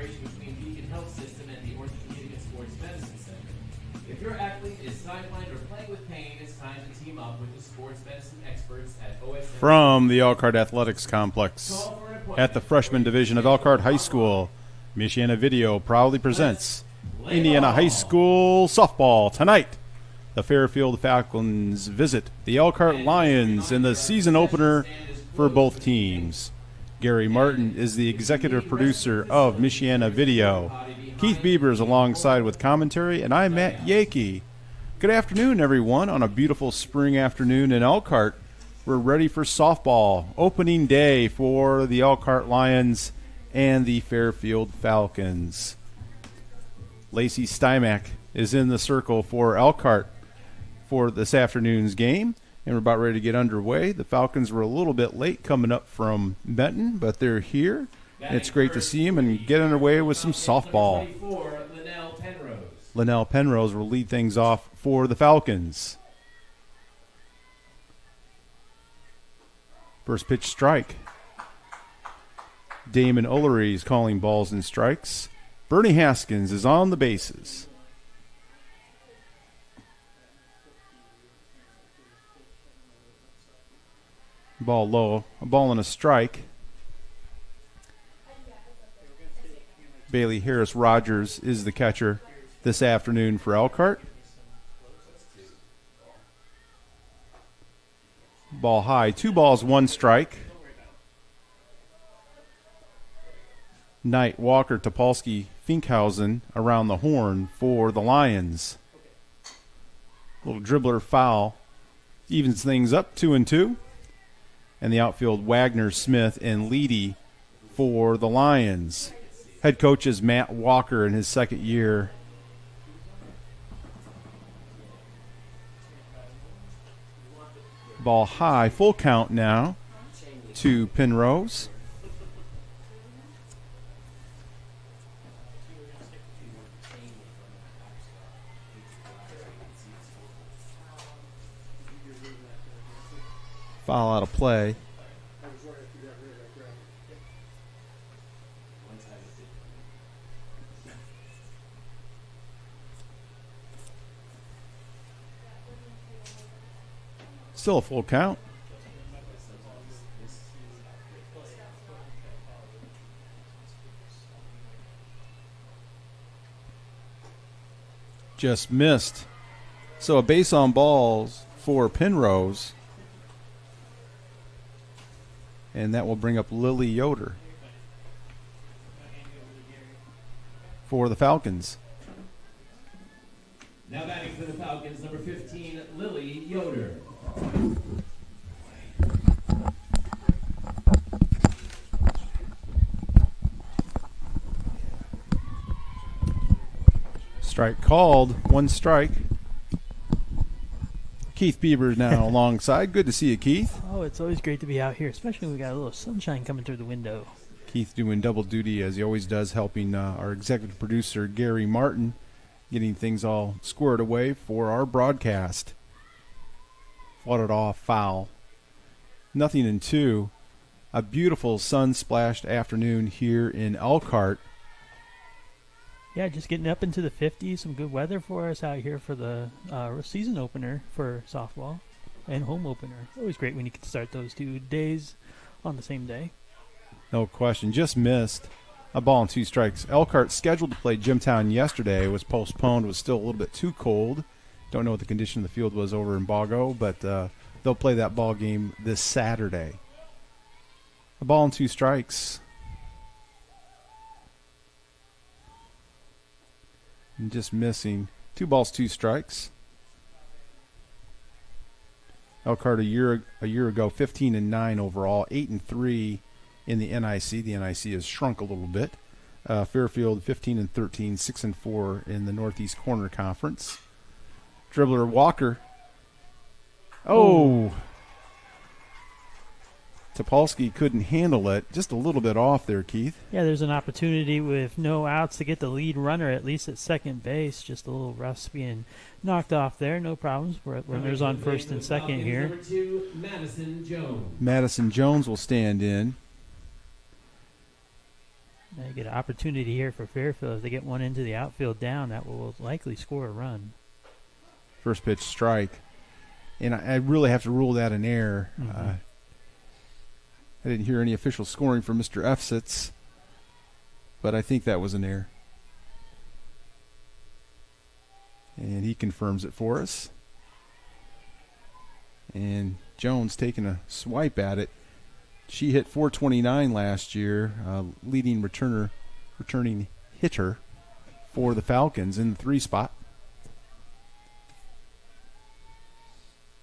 collaboration between Beacon Health System and the Orthopedic and Sports Medicine Center. If your athlete is sidelined or playing with pain, it's time to team up with the sports medicine experts at OSM. From the Elkhart Athletics Complex at the freshman division of Elkhart High School, Michiana Video proudly presents Indiana High School softball. Tonight, the Fairfield Falcons visit the Elkhart Lions in the season opener for both teams. Gary Martin is the executive producer of Michiana Video. Keith Bieber is alongside with commentary, and I'm Matt Yakey. Good afternoon, everyone, on a beautiful spring afternoon in Elkhart. We're ready for softball, opening day for the Elkhart Lions and the Fairfield Falcons. Lacey Stymack is in the circle for Elkhart for this afternoon's game, and we're about ready to get underway. The Falcons were a little bit late coming up from Benton, but they're here. And it's great to see them and get underway with some softball. Linnell Penrose will lead things off for the Falcons. First pitch strike. Damon Ullery is calling balls and strikes. Bernie Haskins is on the bases. Ball low, a ball and a strike. Bailey Harris Rogers is the catcher this afternoon for Elkhart. Ball high, 2 balls, 1 strike. Knight, Walker, Topolsky, Finkhausen around the horn for the Lions. Little dribbler foul evens things up 2-2. And the outfield, Wagner, Smith, and Leedy for the Lions. Head coach is Matt Walker in his second year. Ball high, full count now to Penrose. Foul out of play. Still a full count. Just missed. So a base on balls for Penrose. And that will bring up Lily Yoder for the Falcons. Now batting for the Falcons, number 15, Lily Yoder. Strike called, 1 strike. Keith Bieber is now alongside. Good to see you, Keith. Oh, it's always great to be out here, especially when we got a little sunshine coming through the window. Keith doing double duty as he always does, helping our executive producer, Gary Martin, getting things all squared away for our broadcast. Fought off, foul. 0-2. A beautiful sun-splashed afternoon here in Elkhart. Yeah, just getting up into the 50s. Some good weather for us out here for the season opener for softball and home opener. Always great when you can start those 2 days on the same day. No question. Just missed. A ball and 2 strikes. Elkhart scheduled to play Jimtown yesterday. It was postponed. It was still a little bit too cold. Don't know what the condition of the field was over in Bago, but they'll play that ball game this Saturday. A ball and 2 strikes. And just missing. 2 balls, 2 strikes. Elkhart a year ago, 15-9 overall, 8-3 in the NIC. The NIC has shrunk a little bit. Fairfield 15-13, 6-4 in the Northeast Corner Conference. Dribbler Walker. Oh! Topolsky couldn't handle it. Just a little bit off there, Keith. Yeah, there's an opportunity with no outs to get the lead runner at least at second base. Just a little rust being knocked off there. No problems. Runners on first and second here. Number 2, Madison Jones. Madison Jones will stand in. They get an opportunity here for Fairfield. If they get one into the outfield down, that will likely score a run. First pitch strike. And I really have to rule that an error. Mm-hmm. I didn't hear any official scoring from Mr. Efsitz, but I think that was an error. And he confirms it for us. And Jones taking a swipe at it. She hit .429 last year, leading returning hitter for the Falcons in the 3 spot.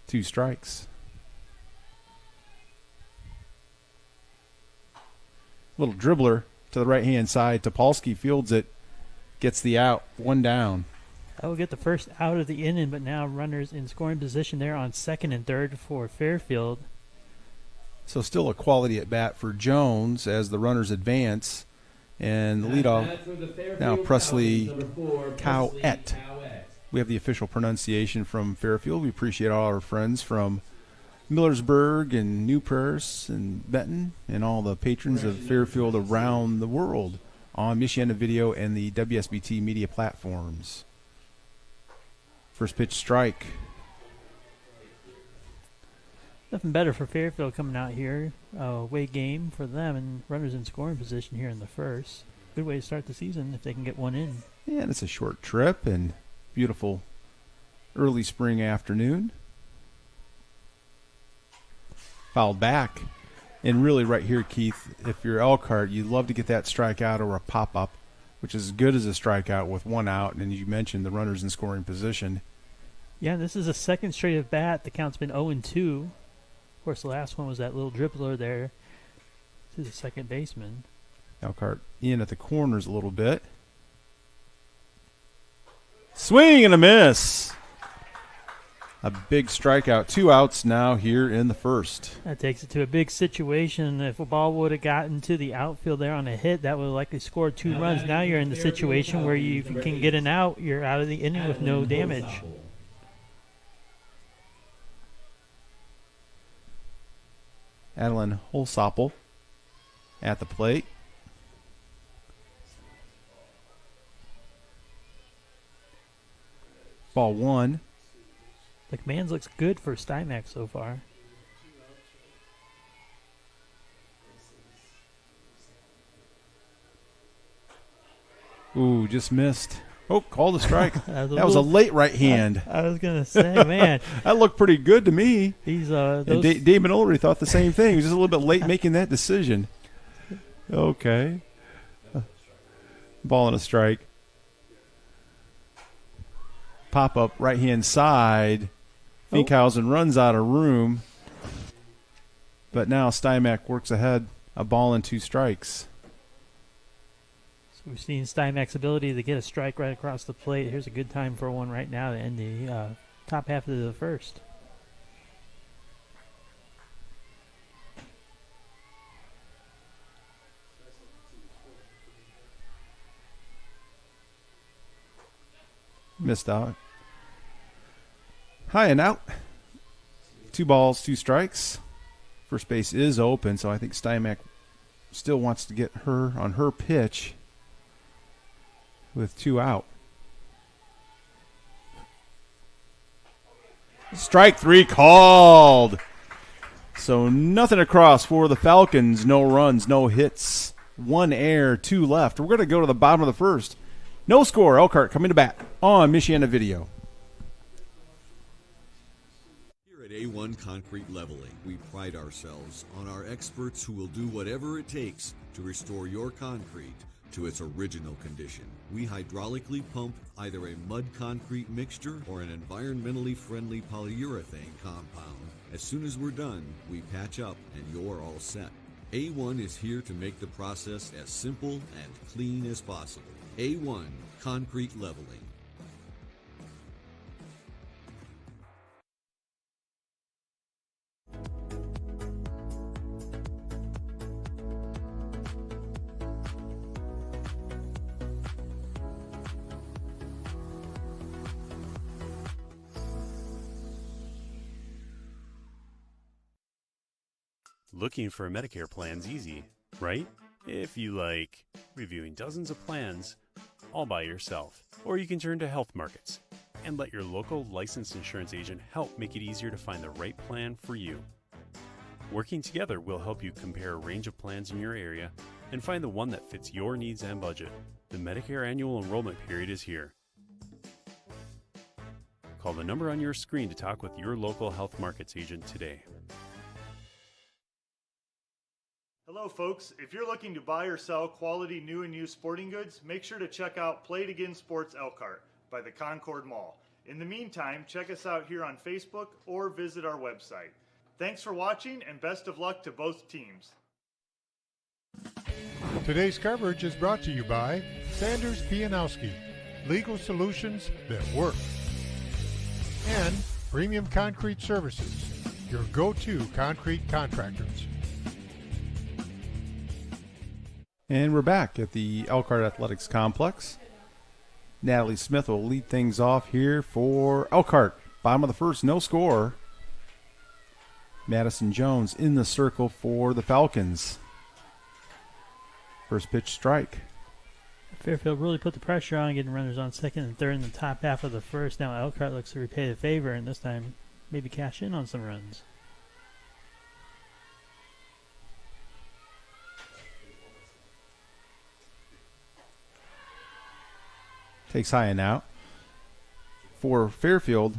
2 strikes. Little dribbler to the right-hand side. Topolsky fields it, gets the out, 1 down. That will get the first out of the inning, but now runners in scoring position there on second and third for Fairfield. So still a quality at bat for Jones as the runners advance. And the leadoff now Presley Cowett. We have the official pronunciation from Fairfield. We appreciate all our friends from Millersburg and New Prairie and Benton and all the patrons of Fairfield around the world on Michiana Video and the WSBT media platforms. First pitch strike. Nothing better for Fairfield coming out here. Away game for them and runners in scoring position here in the first. Good way to start the season if they can get one in. Yeah, and it's a short trip and beautiful early spring afternoon. Fouled back. And really right here, Keith, if you're Elkhart, you'd love to get that strikeout or a pop-up, which is as good as a strikeout with 1 out. And you mentioned the runners in scoring position. Yeah, this is a second straight at bat. The count's been 0-2. Of course, the last one was that little dribbler there to the second baseman. Elkhart in at the corners a little bit. Swing and a miss. A big strikeout. 2 outs now here in the first. That takes it to a big situation. If a ball would have gotten to the outfield there on a hit, that would have likely scored 2 runs. Now you're in the situation where if you can get an out, you're out of the inning with no damage. Adeline Holsoppel at the plate. Ball 1. The commands looks good for Stymac so far. Ooh, just missed. Oh, called a strike. that was a late right hand. I was going to say, man. That looked pretty good to me. These and Damon Ulrich thought the same thing. He was just a little bit late making that decision. Okay. Ball and a strike. Pop up right hand side. Finkhausen runs out of room. But now Stymac works ahead. A ball and 2 strikes. So we've seen Stymac's ability to get a strike right across the plate. Here's a good time for one right now to end the top half of the first. Missed out. High and out. 2 balls, 2 strikes. First base is open, so I think Stymac still wants to get her on her pitch with 2 out. Strike 3 called. So nothing across for the Falcons. No runs, no hits. 1 error, 2 left. We're going to go to the bottom of the first. No score. Elkhart coming to bat on Michiana Video. Here at A1 Concrete Leveling, we pride ourselves on our experts who will do whatever it takes to restore your concrete to its original condition. We hydraulically pump either a mud concrete mixture or an environmentally friendly polyurethane compound. As soon as we're done, we patch up and you're all set. A1 is here to make the process as simple and clean as possible. A1 Concrete Leveling. Looking for a Medicare plan's easy, right? if you like reviewing dozens of plans all by yourself. Or you can turn to Health Markets and let your local licensed insurance agent help make it easier to find the right plan for you. Working together will help you compare a range of plans in your area and find the one that fits your needs and budget. The Medicare annual enrollment period is here. Call the number on your screen to talk with your local Health Markets agent today. Hello folks, if you're looking to buy or sell quality new and used sporting goods, make sure to check out Play It Again Sports Elkhart by the Concord Mall. In the meantime, check us out here on Facebook or visit our website. Thanks for watching and best of luck to both teams. Today's coverage is brought to you by Sanders Pianowski, legal solutions that work. And Premium Concrete Services, your go-to concrete contractors. And we're back at the Elkhart Athletics Complex. Natalie Smith will lead things off here for Elkhart. Bottom of the first, no score. Madison Jones in the circle for the Falcons. First pitch strike. Fairfield really put the pressure on, getting runners on second and third in the top half of the first. Now Elkhart looks to repay the favor, and this time maybe cash in on some runs. Takes high and out. For Fairfield,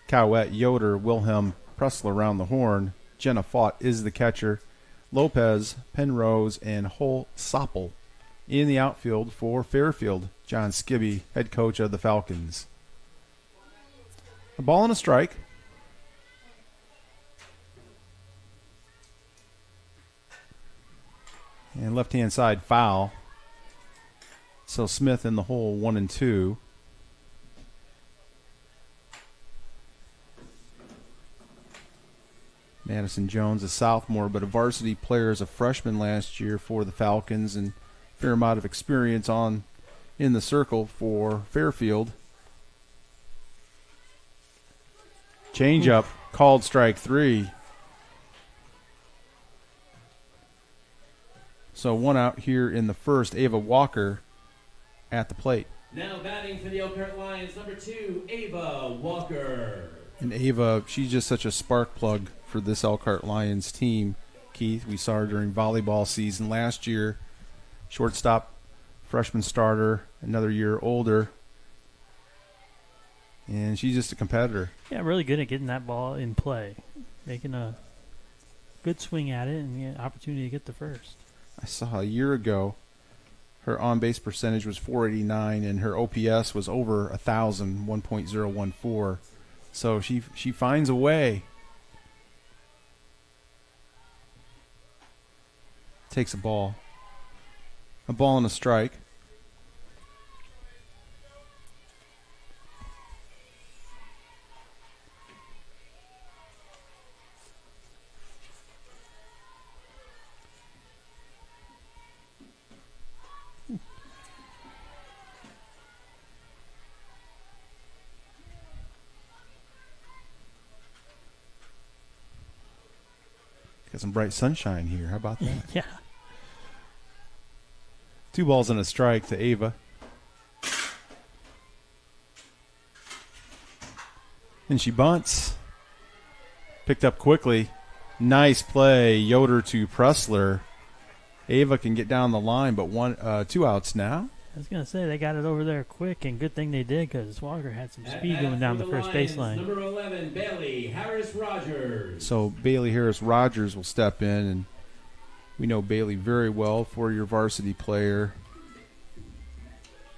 Cowett, Yoder, Wilhelm, Pressler around the horn. Jenna Fott is the catcher. Lopez, Penrose, and Soppel in the outfield for Fairfield. John Skibby, head coach of the Falcons. A ball and a strike. And left-hand side foul. So Smith in the hole, 1-2. Madison Jones, a sophomore, but a varsity player as a freshman last year for the Falcons, and a fair amount of experience in the circle for Fairfield. Changeup, called strike 3. So one out here in the first. Ava Walker at the plate. Now batting for the Elkhart Lions, number 2, Ava Walker. And Ava, she's just such a spark plug for this Elkhart Lions team. Keith, we saw her during volleyball season last year. Shortstop, freshman starter, another year older. And she's just a competitor. Yeah, really good at getting that ball in play. Making a good swing at it and the opportunity to get the first. I saw a year ago her on-base percentage was .489 and her OPS was over 1,000, 1.014. So she finds a way. Takes a ball. A ball and a strike. Got some bright sunshine here. How about that? Yeah. 2 balls and a strike to Ava. And she bunts. Picked up quickly. Nice play. Yoder to Pressler. Ava can get down the line, but 2 outs now. I was going to say, they got it over there quick, and good thing they did because Walker had some speed going down the first baseline. Number 11, Bailey Harris-Rogers. So Bailey Harris-Rogers will step in, and we know Bailey very well for your varsity player.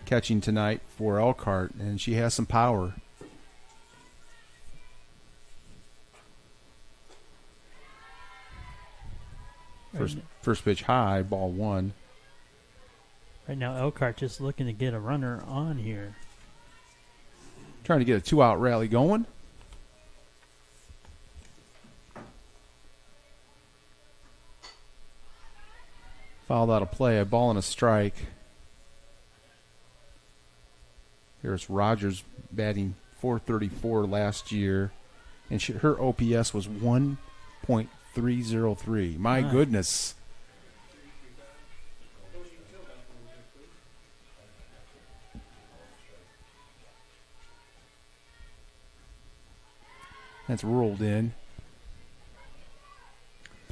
Catching tonight for Elkhart, and she has some power. First pitch high, ball 1. Right now, Elkhart just looking to get a runner on here. Trying to get a 2-out rally going. Fouled out of play, a ball and a strike. Here's Rogers batting .434 last year, and her OPS was 1.303. My goodness. That's rolled in.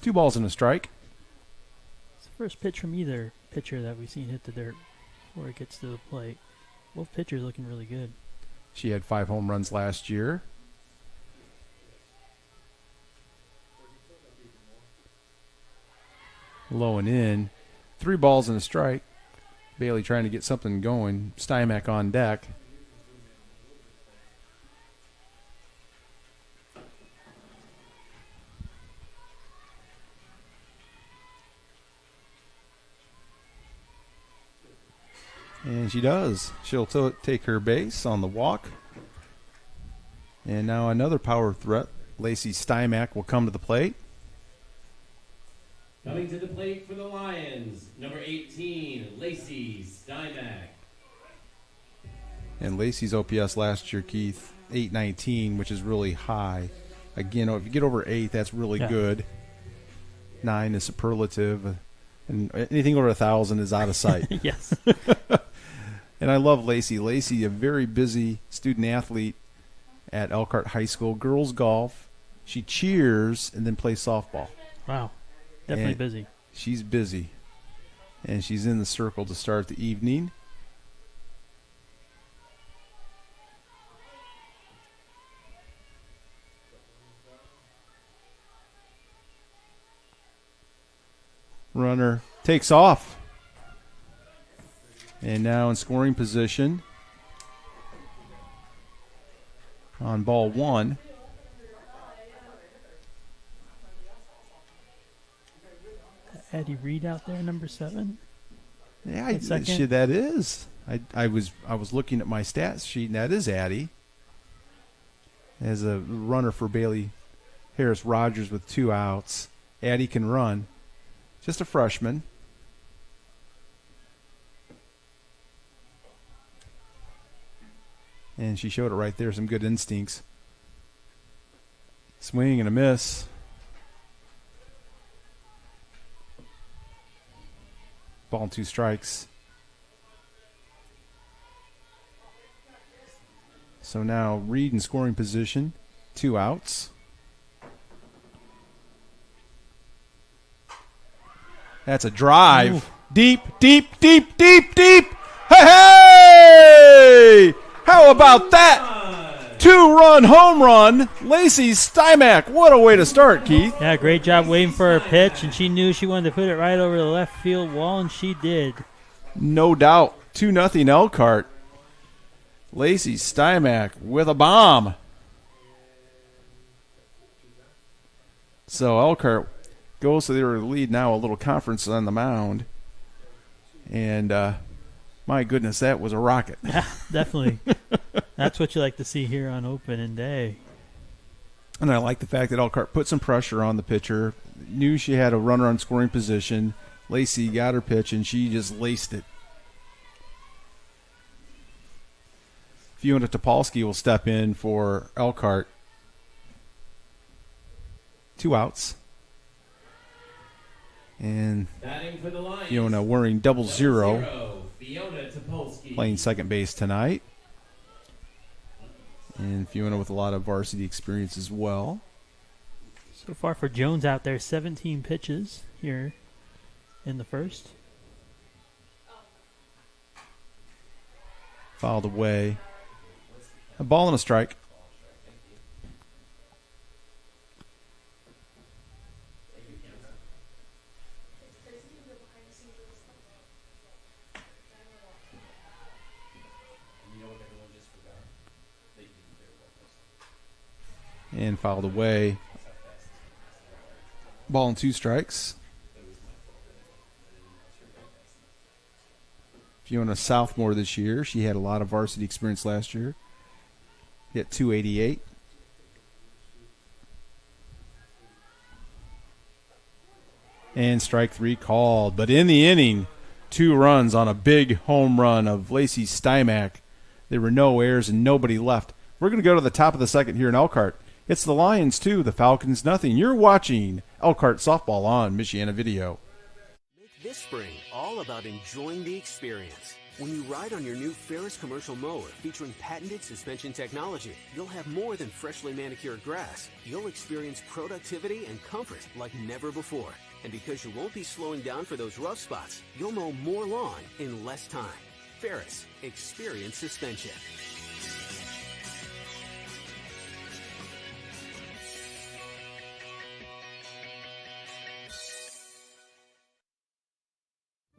2 balls and a strike. It's the first pitch from either pitcher that we've seen hit the dirt before it gets to the plate. Both pitchers looking really good. She had 5 home runs last year. Low and in. 3 balls and a strike. Bailey trying to get something going. Stymack on deck. And she does. She'll take her base on the walk. And now another power threat. Lacey Stymack will come to the plate. Coming to the plate for the Lions, number 18, Lacey Stymack. And Lacey's OPS last year, Keith, 819, which is really high. Again, if you get over 8, that's really good. 9 is superlative. And anything over 1,000 is out of sight. Yes. And I love Lacey. Lacey, a very busy student athlete at Elkhart High School. Girls golf. She cheers and then plays softball. Wow. Definitely And busy. She's busy. And she's in the circle to start the evening. Runner takes off. And now in scoring position on ball 1. Addie Reed out there, number 7. Yeah, second. that is. I was looking at my stats sheet, and that is Addie. As a runner for Bailey Harris Rogers with 2 outs. Addie can run. Just a freshman. And she showed it right there, some good instincts. Swing and a miss. Ball and 2 strikes. So now Reed in scoring position. 2 outs. That's a drive. Ooh. Deep, deep, deep, deep, deep. Hey! How about that? 2-run home run. Lacey Stymack. What a way to start, Keith. Yeah, great job waiting for her pitch, and she knew she wanted to put it right over the left field wall, and she did. No doubt. 2-0 Elkhart. Lacey Stymack with a bomb. So Elkhart goes to their lead now, a little conference on the mound. And my goodness, that was a rocket. Yeah, definitely. That's what you like to see here on opening day. And I like the fact that Elkhart put some pressure on the pitcher. Knew she had a runner on scoring position. Lacey got her pitch, and she just laced it. Fiona Topolsky will step in for Elkhart. 2 outs. And Batting for the Lions, Fiona wearing 0-0, Fiona Topolsky. playing second base tonight. And Fiona with a lot of varsity experience as well. So far for Jones out there, 17 pitches here in the first. Fouled away. A ball and a strike. And fouled away. Ball and 2 strikes. Fiona sophomore this year. She had a lot of varsity experience last year. Hit .288. And strike 3 called. But in the inning, 2 runs on a big home run of Lacey Stymack. There were no errors and nobody left. We're going to go to the top of the second here in Elkhart. It's the Lions 2, the Falcons nothing. You're watching Elkhart Softball on Michiana Video. Make this spring all about enjoying the experience. When you ride on your new Ferris commercial mower featuring patented suspension technology, you'll have more than freshly manicured grass. You'll experience productivity and comfort like never before. And because you won't be slowing down for those rough spots, you'll mow more lawn in less time. Ferris, experience suspension.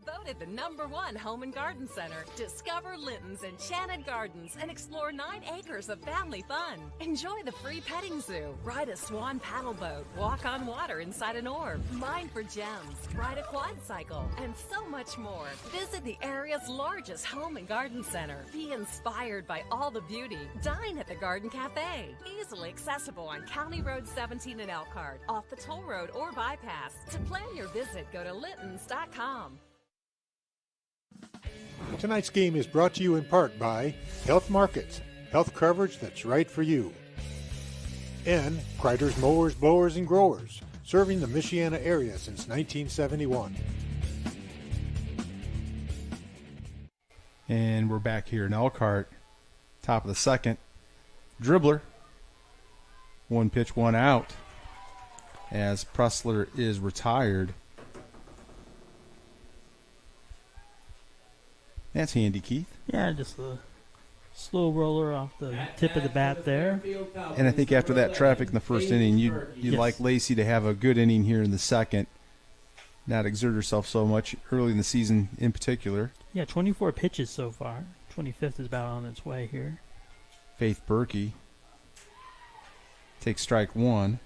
Voted the #1 home and garden center. Discover Linton's Enchanted Gardens and explore 9 acres of family fun. Enjoy the free petting zoo, ride a swan paddle boat, walk on water inside an orb, mine for gems, ride a quad cycle, and so much more. Visit the area's largest home and garden center. Be inspired by all the beauty. Dine at the Garden Cafe. Easily accessible on County Road 17 in Elkhart, off the toll road or bypass. To plan your visit, go to Littons.com. Tonight's game is brought to you in part by Health Markets, health coverage that's right for you. And Kreider's Mowers, Blowers, and Growers, serving the Michiana area since 1971. And we're back here in Elkhart, top of the second. Dribbler, 1 pitch, 1 out, as Pressler is retired. That's handy, Keith. Yeah, just a slow roller off the tip of the bat there. And I think after that traffic in the first inning, you'd Yes. like Lacey to have a good inning here in the second, not exert herself so much early in the season in particular. Yeah, 24 pitches so far. 25th is about on its way here. Faith Berkey takes strike 1.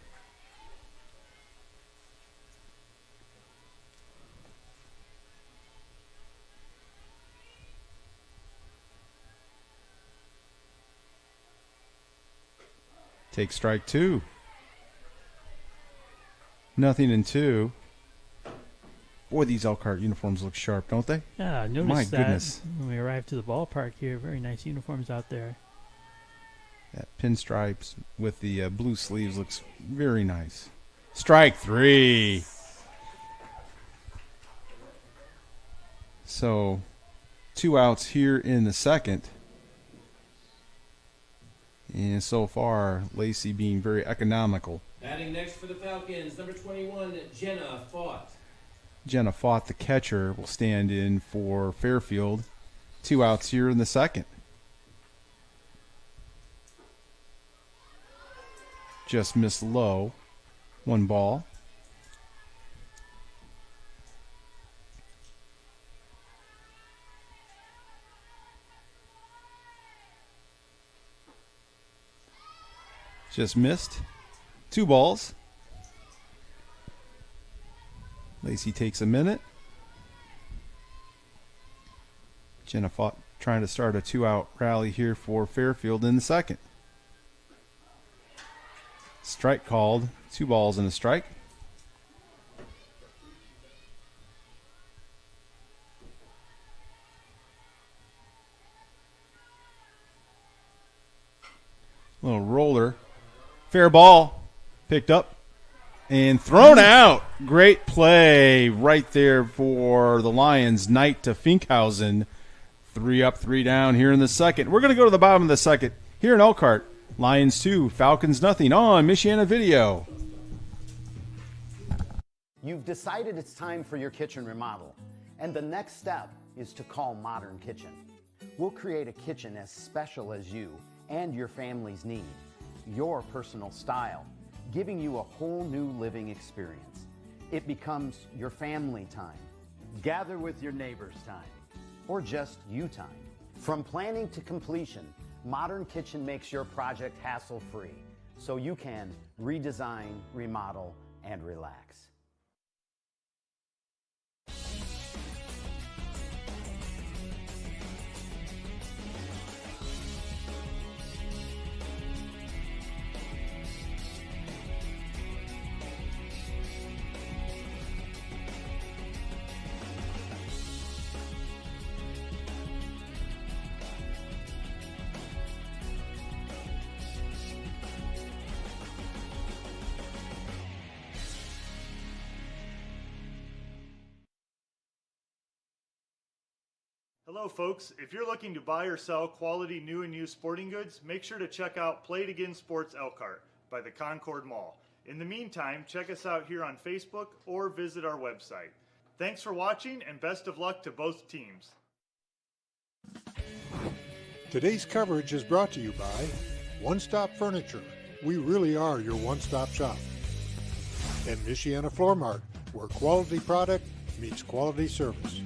Take strike 2. 0-2. Boy, these Elkhart uniforms look sharp, don't they? Yeah, I noticed My that goodness. when we arrived to the ballpark here. Very nice uniforms out there. That pinstripes with the blue sleeves looks very nice. Strike 3. So, 2 outs here in the second. And so far, Lacey being very economical. Batting next for the Falcons, number 21, Jenna Fought. Jenna Fought, the catcher, will stand in for Fairfield. 2 outs here in the second. Just missed low. 1 ball. Just missed. 2 balls. Lacey takes a minute. Jenna Fought trying to start a 2-out rally here for Fairfield in the second. Strike called. 2 balls and a strike. Little roller. Fair ball. Picked up and thrown out. Great play right there for the Lions. Knight to Finkhausen. 3 up, 3 down here in the second. We're going to go to the bottom of the second here in Elkhart. Lions 2, Falcons nothing on Michiana Video. You've decided it's time for your kitchen remodel, and the next step is to call Modern Kitchen. We'll create a kitchen as special as you and your family's need, your personal style, giving you a whole new living experience. It becomes your family time, gather with your neighbors time, or just you time. From planning to completion, Modern Kitchen makes your project hassle-free, so you can redesign, remodel, and relax. Hello folks, if you're looking to buy or sell quality new and used sporting goods, make sure to check out Play It Again Sports Elkhart by the Concord Mall. In the meantime, check us out here on Facebook or visit our website. Thanks for watching and best of luck to both teams. Today's coverage is brought to you by One Stop Furniture. We really are your one-stop shop. And Michiana Floor Mart, where quality product meets quality service.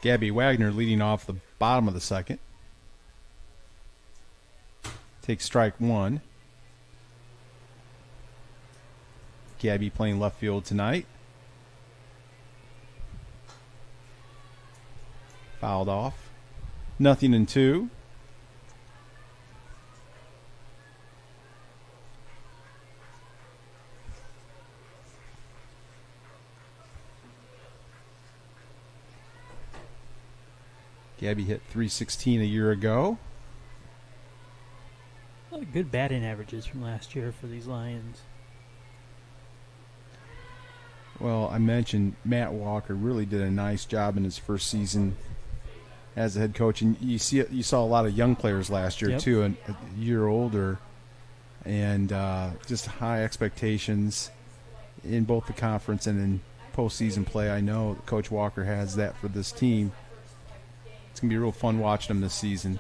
Gabby Wagner leading off the bottom of the second. Takes strike one. Gabby playing left field tonight. Fouled off. 0-2. Gabby hit .316 a year ago. A lot of good batting averages from last year for these Lions. Well, I mentioned Matt Walker really did a nice job in his first season as a head coach, and you saw a lot of young players last year too, a year older, and just high expectations in both the conference and in postseason play. I know Coach Walker has that for this team. It's going to be real fun watching them this season.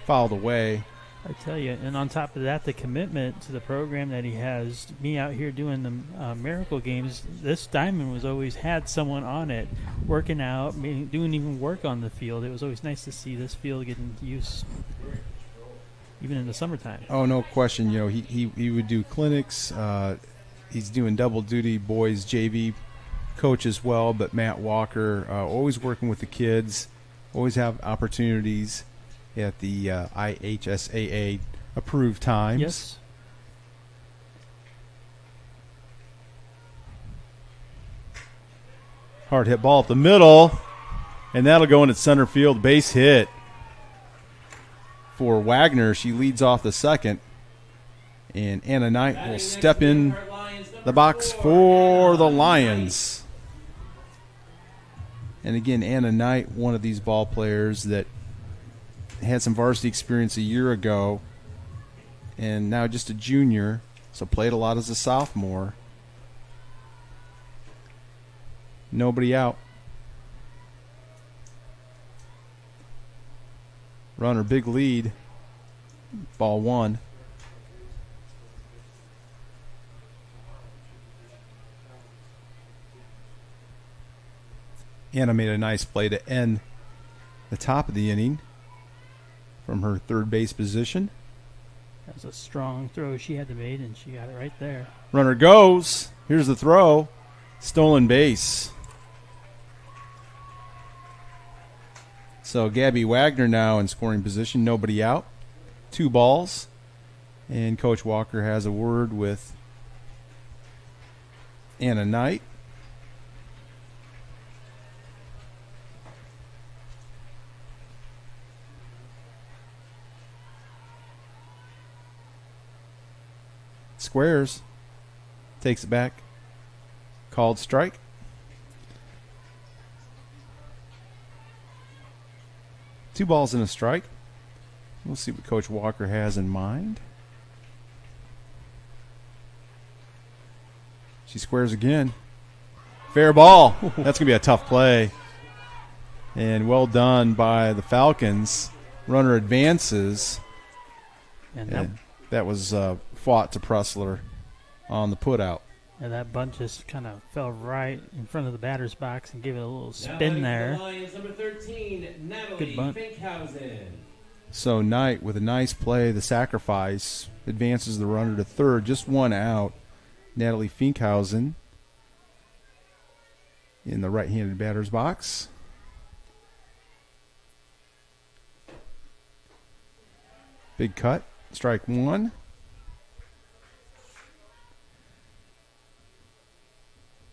Fouled away. I tell you, and on top of that, the commitment to the program that he has, me out here doing the miracle games, this diamond was always had someone on it, working out, doing even work on the field. It was always nice to see this field getting used, even in the summertime. Oh, no question. You know, he would do clinics. He's doing double duty, boys JV coach as well, but Matt Walker always working with the kids, always have opportunities at the IHSAA approved times. Yes. Hard hit ball up the middle, and that'll go into center field. Base hit for Wagner. She leads off the second, and Anna Knight will step in the box for the Lions. And again, Anna Knight, one of these ball players that had some varsity experience a year ago and now just a junior, so played a lot as a sophomore. Nobody out. Runner, big lead. Ball one. Anna made a nice play to end the top of the inning from her third base position. That was a strong throw she had to make, and she got it right there. Runner goes. Here's the throw. Stolen base. So Gabby Wagner now in scoring position. Nobody out. 2 balls. And Coach Walker has a word with Anna Knight. Squares. Takes it back. Called strike. Two balls and a strike. We'll see what Coach Walker has in mind. She squares again. Fair ball. That's going to be a tough play. And well done by the Falcons. Runner advances. And that was fought to Pressler on the putout. And that bunt just kind of fell right in front of the batter's box and gave it a little spin there. Number 13, Good bunt. So Knight with a nice play, the sacrifice, advances the runner to third, just one out. Natalie Finkhausen in the right-handed batter's box. Big cut, strike one.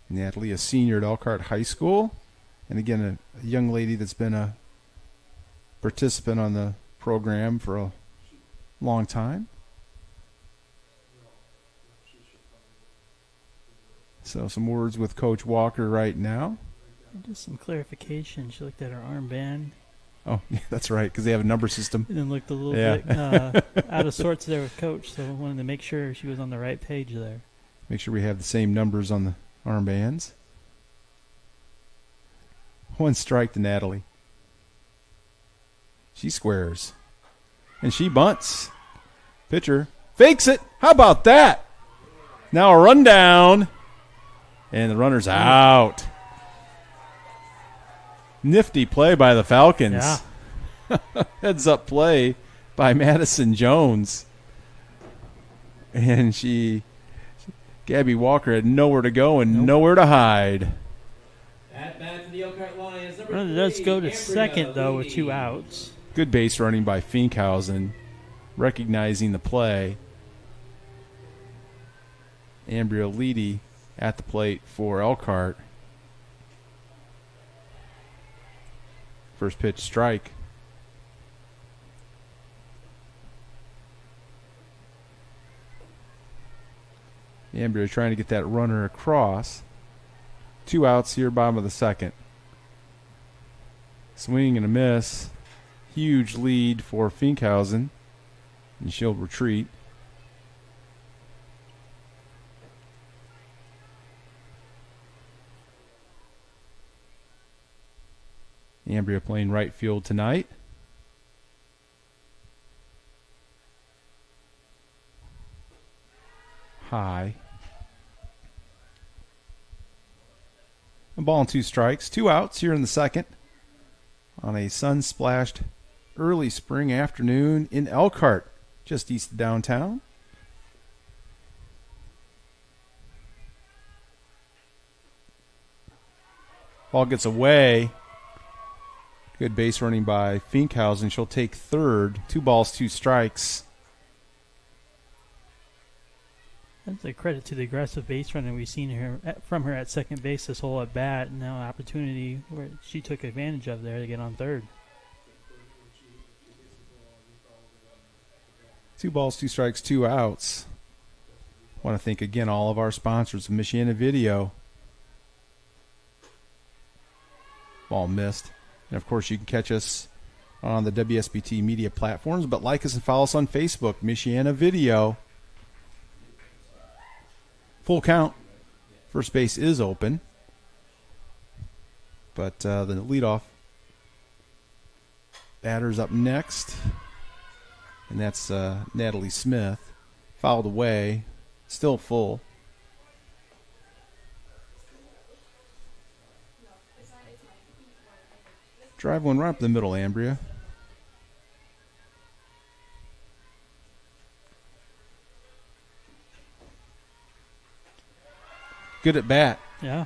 Natalie, a senior at Elkhart High School. And again, a young lady that's been a participant on the program for a long time. So some words with Coach Walker right now. Just some clarification. She looked at her armband. Oh, yeah, that's right, because they have a number system. And then looked a little Yeah. bit out of sorts there with Coach, so I wanted to make sure she was on the right page there. Make sure we have the same numbers on the armbands. 1 strike to Natalie. She squares. And she bunts. Pitcher fakes it. How about that? Now a rundown. And the runner's out. Nifty play by the Falcons. Yeah. Heads up play by Madison Jones. And Gabby Walker had nowhere to go and nowhere to hide. At bat to the Elkhart Lions. Number Runner does 3, go to Ambria second, though, with 2 Leedy. outs. Good base running by Finkhausen, recognizing the play. Ambria Leedy at the plate for Elkhart. First pitch strike. Ambria trying to get that runner across. 2 outs here, bottom of the second. Swing and a miss. Huge lead for Finkhausen. And she'll retreat. Ambria playing right field tonight. High. A ball and 2 strikes. 2 outs here in the second on a sun-splashed early spring afternoon in Elkhart, just east of downtown. Ball gets away. Good base running by Finkhausen. She'll take third. 2 balls, 2 strikes. That's a credit to the aggressive base running we've seen from her at second base this whole at bat. Now an opportunity where she took advantage of there to get on third. 2 balls, 2 strikes, 2 outs. Want to thank again all of our sponsors of Michiana Video. Ball missed. And of course you can catch us on the WSBT media platforms, but like us and follow us on Facebook, Michiana Video. Full count. First base is open. But the leadoff batter's up next. And that's Natalie Smith. Fouled away. Still full. Drive one right up the middle, Ambria. Good at bat. Yeah.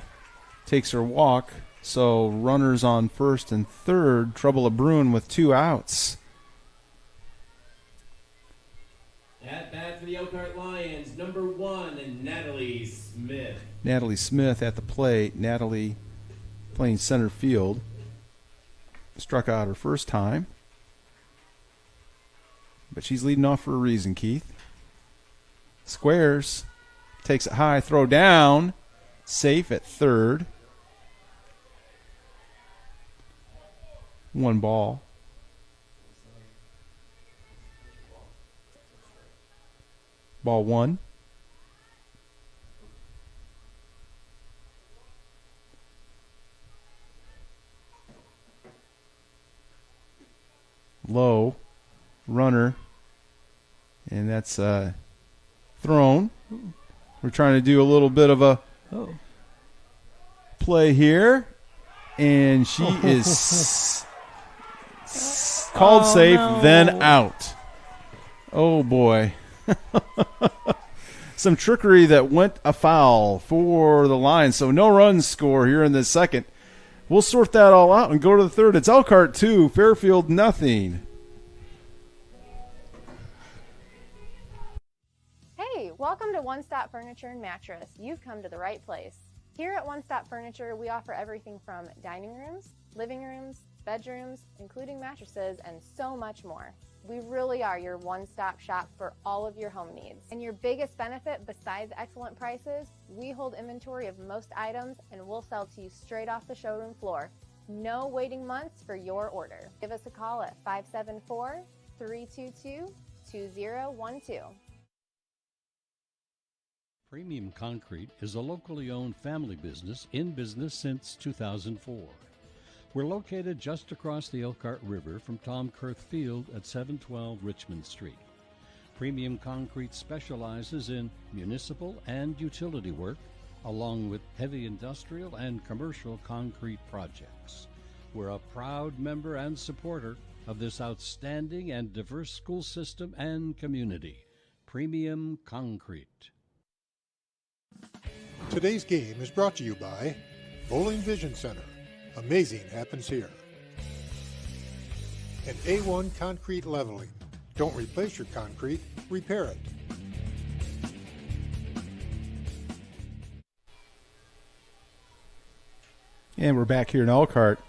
Takes her walk. So runners on first and third. Trouble of brewing with 2 outs. At bat for the Elkhart Lions, number 1, Natalie Smith. Natalie Smith at the plate. Natalie playing center field. Struck out her first time. But she's leading off for a reason, Keith. Squares. Takes it high. Throw down. Safe at third. 1 ball. Ball 1. Low. Runner. And that's thrown. We're trying to do a little bit of a play here. And she is called safe, then out. Oh, boy. Some trickery that went afoul for the Lions. So no runs score here in the second. We'll sort that all out and go to the third. It's Elkhart 2, Fairfield nothing. Hey, welcome to One Stop Furniture and Mattress. You've come to the right place. Here at One Stop Furniture, we offer everything from dining rooms, living rooms, bedrooms, including mattresses, and so much more. We really are your one-stop shop for all of your home needs. And your biggest benefit, besides excellent prices, we hold inventory of most items and we'll sell to you straight off the showroom floor. No waiting months for your order. Give us a call at 574-322-2012. Premium Concrete is a locally owned family business in business since 2004. We're located just across the Elkhart River from Tom Kurth Field at 712 Richmond Street. Premium Concrete specializes in municipal and utility work, along with heavy industrial and commercial concrete projects. We're a proud member and supporter of this outstanding and diverse school system and community. Premium Concrete. Today's game is brought to you by Bowling Vision Center. Amazing happens here. And A1 Concrete Leveling. Don't replace your concrete, repair it. And we're back here in Elkhart.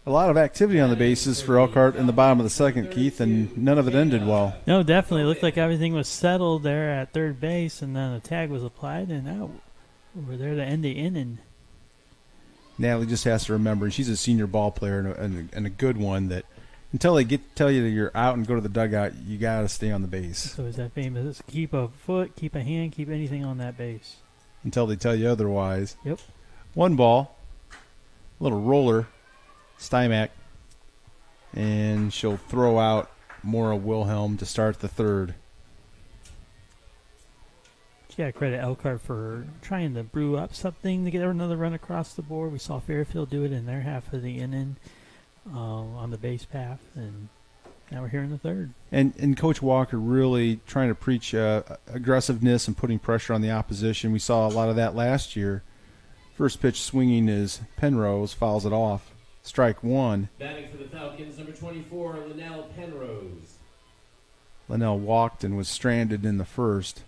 A lot of activity on the bases for Elkhart in the bottom of the second, Keith, and none of it ended well. No, definitely. It looked like everything was settled there at third base, and then a tag was applied, and out. We're there to end the inning. Natalie just has to remember, she's a senior ball player and a good one, that until they tell you that you're out and go to the dugout, you got to stay on the base. So is that famous? Keep a foot, keep a hand, keep anything on that base. Until they tell you otherwise. Yep. 1 ball, little roller, Stymack, and she'll throw out Maura Wilhelm to start the third. You got to credit Elkhart for trying to brew up something to get another run across the board. We saw Fairfield do it in their half of the inning on the base path, and now we're here in the third. And Coach Walker really trying to preach aggressiveness and putting pressure on the opposition. We saw a lot of that last year. First pitch swinging is Penrose, fouls it off. Strike 1. Batting for the Falcons, number 24, Linnell Penrose. Linnell walked and was stranded in the first.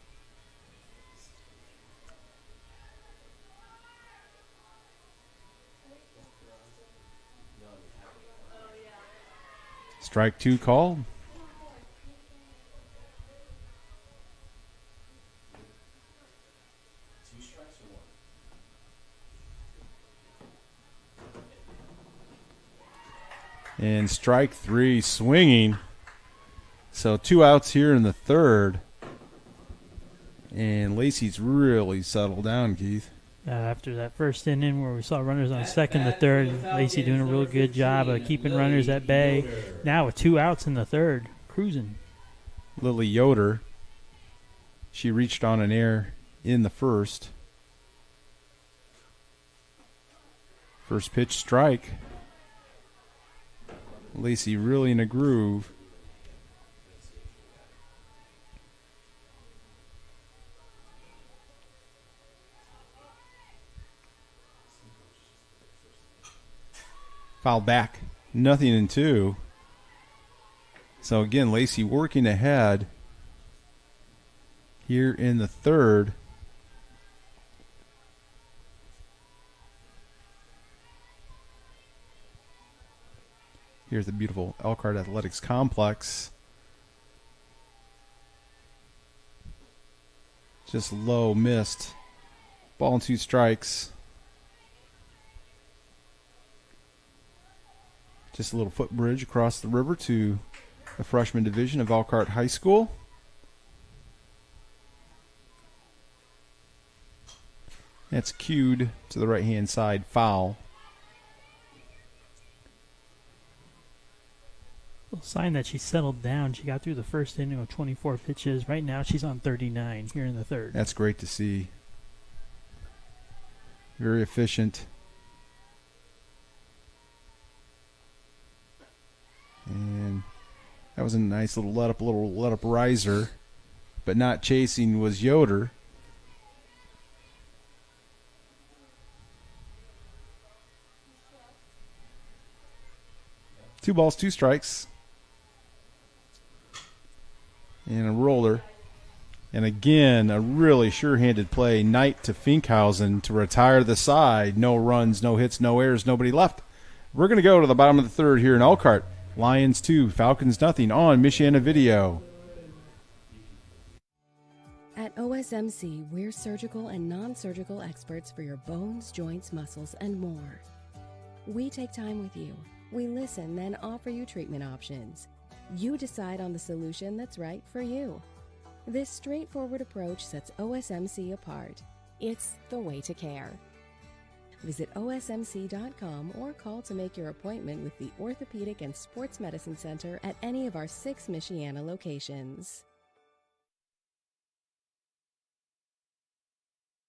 Strike 2 called. And strike 3 swinging. So 2 outs here in the third. And Lacey's really settled down, Keith. After that first inning where we saw runners on second and the third, Lacey doing a real good job of keeping runners at bay. Now with 2 outs in the third, cruising. Lily Yoder, she reached on an error in the first. First pitch strike. Lacey really in a groove. Foul back. Nothing in 2. So again, Lacey working ahead here in the third. Here's the beautiful Elkhart Athletics Complex. Just low, missed. Ball and 2 strikes. Just a little footbridge across the river to the freshman division of Elkhart High School. That's cued to the right-hand side, foul. Sign that she settled down. She got through the first inning with 24 pitches. Right now she's on 39 here in the third. That's great to see. Very efficient. And that was a nice little let up riser, but not chasing was Yoder. Two balls, 2 strikes. And a roller. And again, a really sure-handed play. Knight to Finkhausen to retire the side. No runs, no hits, no errors, nobody left. We're going to go to the bottom of the third here in Elkhart. Lions 2, Falcons nothing on Michiana Video. At OSMC, we're surgical and non-surgical experts for your bones, joints, muscles, and more. We take time with you. We listen, then offer you treatment options. You decide on the solution that's right for you. This straightforward approach sets OSMC apart. It's the way to care. Visit osmc.com or call to make your appointment with the Orthopedic and Sports Medicine Center at any of our 6 Michiana locations.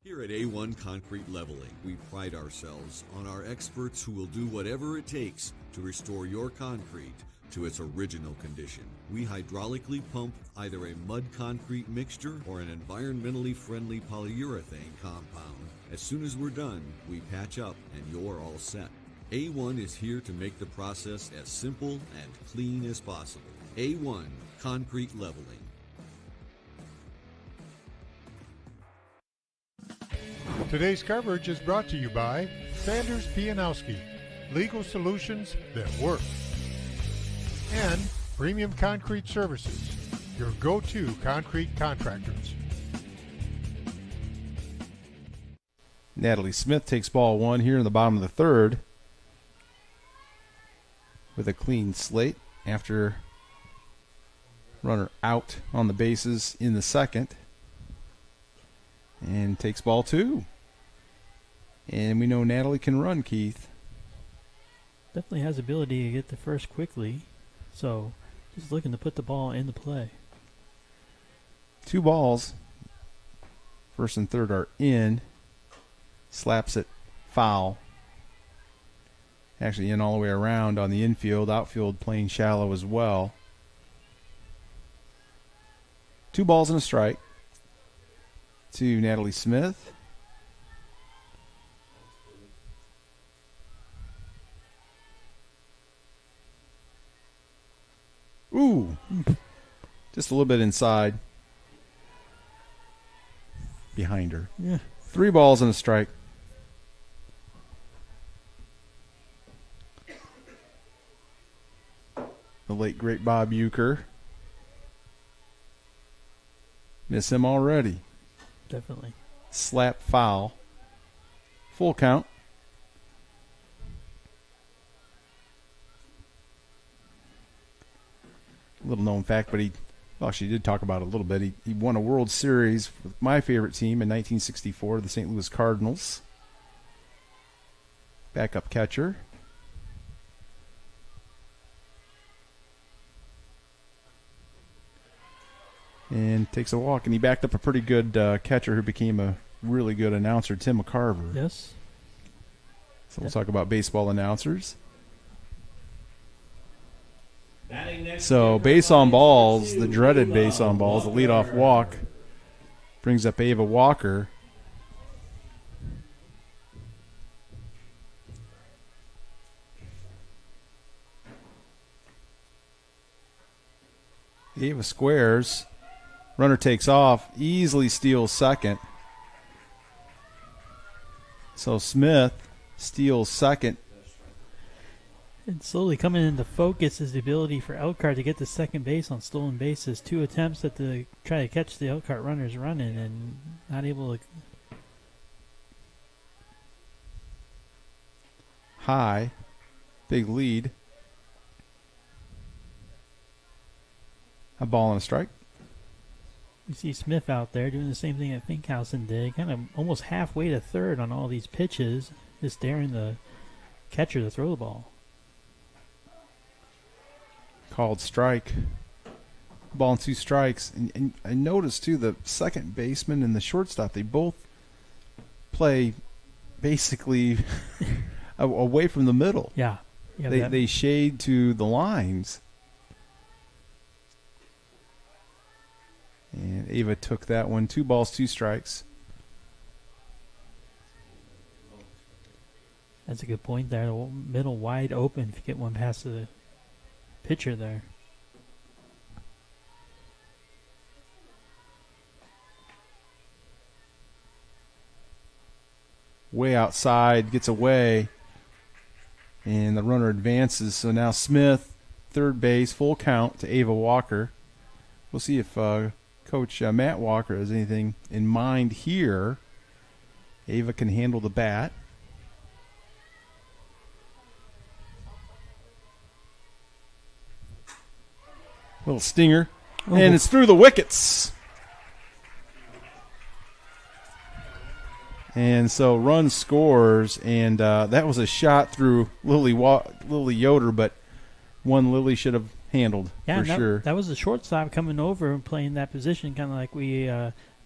Here at A1 Concrete Leveling, we pride ourselves on our experts who will do whatever it takes to restore your concrete to its original condition. We hydraulically pump either a mud concrete mixture or an environmentally friendly polyurethane compound. As soon as we're done, we patch up and you're all set. A1 is here to make the process as simple and clean as possible. A1 Concrete Leveling. Today's coverage is brought to you by Sanders Pianowski, legal solutions that work. And Premium Concrete Services, your go-to concrete contractors. Natalie Smith takes ball 1 here in the bottom of the third with a clean slate after runner out on the bases in the second. And takes ball 2. And we know Natalie can run, Keith. Definitely has ability to get the first quickly. So just looking to put the ball in the play. 2 balls. First and third are in. Slaps it foul. Actually in all the way around on the infield. Outfield playing shallow as well. 2 balls and a strike to Natalie Smith. Ooh. Just a little bit inside. Behind her. Yeah. 3 balls and a strike. The late great Bob Euchre. Miss him already. Definitely. Slap foul. Full count. Little known fact, but she did talk about it a little bit. He won a World Series with my favorite team in 1964, the St. Louis Cardinals. Backup catcher. And takes a walk, and he backed up a pretty good catcher who became a really good announcer, Tim McCarver. Yes. So we'll talk about baseball announcers. So base on balls, the dreaded base on balls, the leadoff walk, brings up Ava Walker. Ava squares. Runner takes off, easily steals second. So Smith steals second. And slowly coming into focus is the ability for Elkhart to get to second base on stolen bases. 2 attempts at the try to catch the Elkhart runners running and not able to. High. Big lead. A ball and a strike. You see Smith out there doing the same thing that Finkhausen did, kind of almost halfway to third on all these pitches, just daring the catcher to throw the ball. Called strike. Ball and 2 strikes. And I noticed, too, the second baseman and the shortstop, they both play basically away from the middle. Yeah. They shade to the lines. And Ava took that one. 2 balls, 2 strikes. That's a good point there. The middle wide open if you get one past the pitcher there. Way outside, gets away. And the runner advances. So now Smith third base, full count to Ava Walker. We'll see if Coach Matt Walker has anything in mind here. Ava can handle the bat. Little stinger. And it's through the wickets. And so run scores, and that was a shot through Lily Yoder, but one Lily should have handled for sure. That was the shortstop coming over and playing that position, kind of like we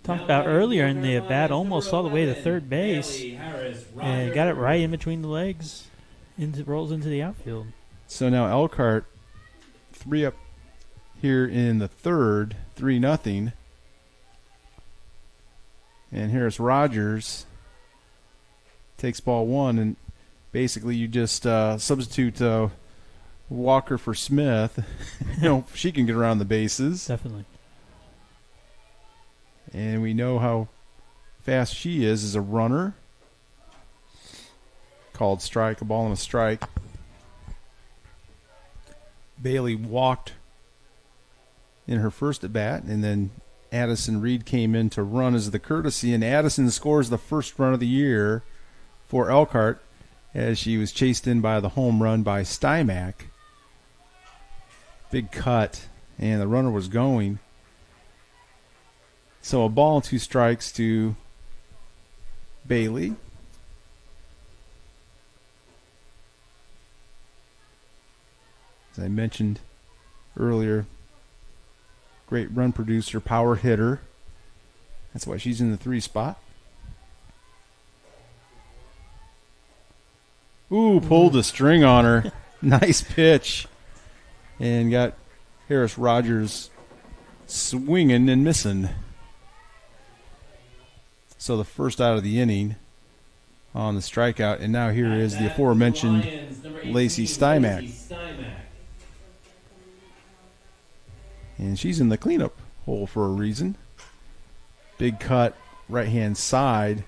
talked about earlier in the bat, almost all the way to third base, and got it right in between the legs, rolls into the outfield. So now Elkhart 3 up here in the third, 3-0. And Harris Rogers takes ball 1, and basically you just substitute Walker for Smith. She can get around the bases. Definitely. And we know how fast she is as a runner. Called strike, a ball and a strike. Bailey walked in her first at bat, and then Addison Reed came in to run as the courtesy, and Addison scores the first run of the year for Elkhart as she was chased in by the home run by Stymack. Big cut, and the runner was going. So a ball and 2 strikes to Bailey. As I mentioned earlier, great run producer, power hitter. That's why she's in the 3 spot. Ooh, pulled the string on her. Nice pitch. And got Harris Rogers swinging and missing. So the first out of the inning on the strikeout. And now here is the aforementioned Lacey Stymack. And she's in the cleanup hole for a reason. Big cut, right-hand side.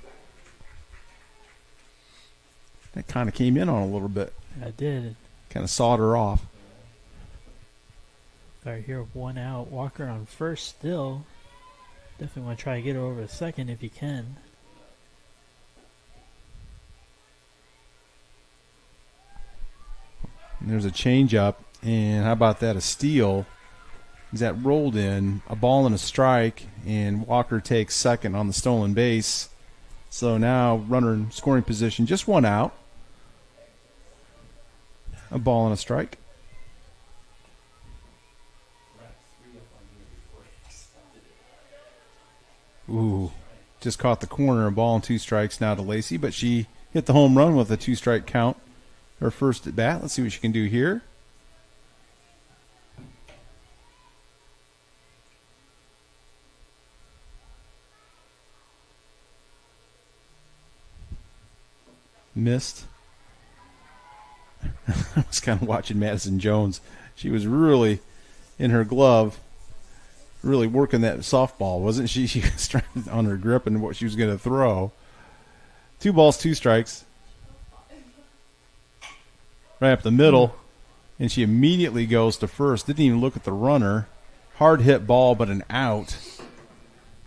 That kind of came in on a little bit. I did. Kind of sawed her off. All right, here 1 out. Walker on first still. Definitely want to try to get her over to second if you can. And there's a changeup, and how about that, a steal? That rolled in, a ball and a strike, and Walker takes second on the stolen base. So now runner in scoring position, just 1 out. A ball and a strike. Ooh, just caught the corner, a ball and 2 strikes now to Lacey, but she hit the home run with a 2-strike count. Her first at bat. Let's see what she can do here. Missed. I was kind of watching Madison Jones. She was really in her glove, really working that softball, wasn't she? She was trying on her grip and what she was going to throw. 2 balls, 2 strikes. Right up the middle, and she immediately goes to first. Didn't even look at the runner. Hard hit ball, but an out.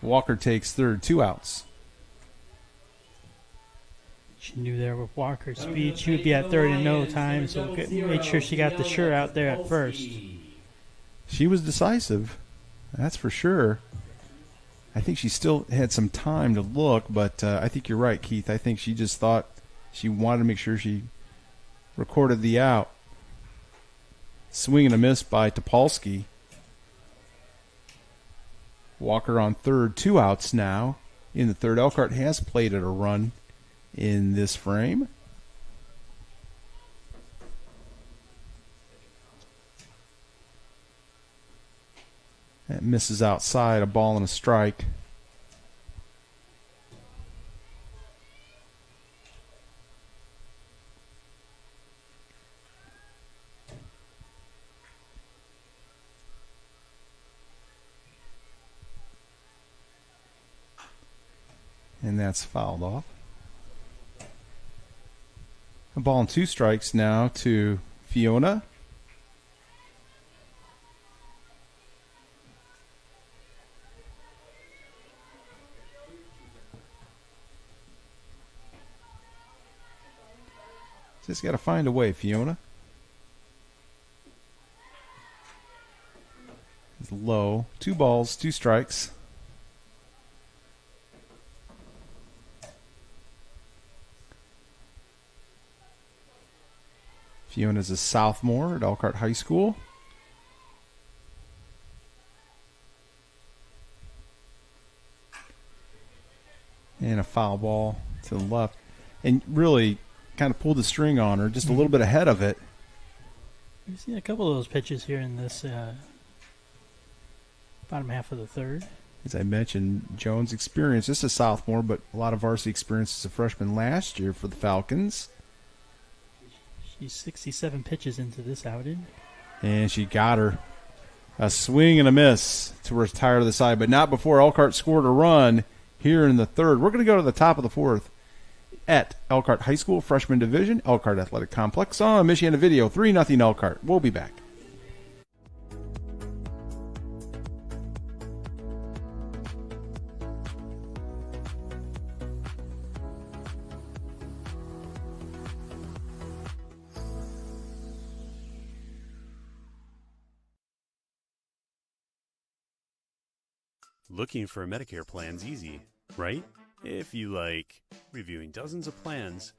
Walker takes third, 2 outs. She knew there with Walker's speed she would be at third in no time, so made sure she got the sure out there at first. She was decisive, that's for sure. I think she still had some time to look, but I think you're right, Keith. I think she just thought she wanted to make sure she recorded the out. Swing and a miss by Topolsky. Walker on third, 2 outs now. In the third, Elkhart has played at a run in this frame. That misses outside, a ball and a strike. And that's fouled off. A ball and 2 strikes now to Fiona. Just got to find a way, Fiona. It's low. 2 balls, 2 strikes. Fiona's a sophomore at Elkhart High School. And a foul ball to the left. And really kind of pulled the string on her, just a little bit ahead of it. We've seen a couple of those pitches here in this bottom half of the third. As I mentioned, Jones' experience, just a sophomore, but a lot of varsity experience as a freshman last year for the Falcons. She's 67 pitches into this outing. And she got her. A swing and a miss towards tire to the side, but not before Elkhart scored a run here in the third. We're going to go to the top of the fourth at Elkhart High School Freshman Division, Elkhart Athletic Complex on Michiana Video, 3-0 Elkhart. We'll be back. Looking for a Medicare plan's easy, right? If you like reviewing dozens of plans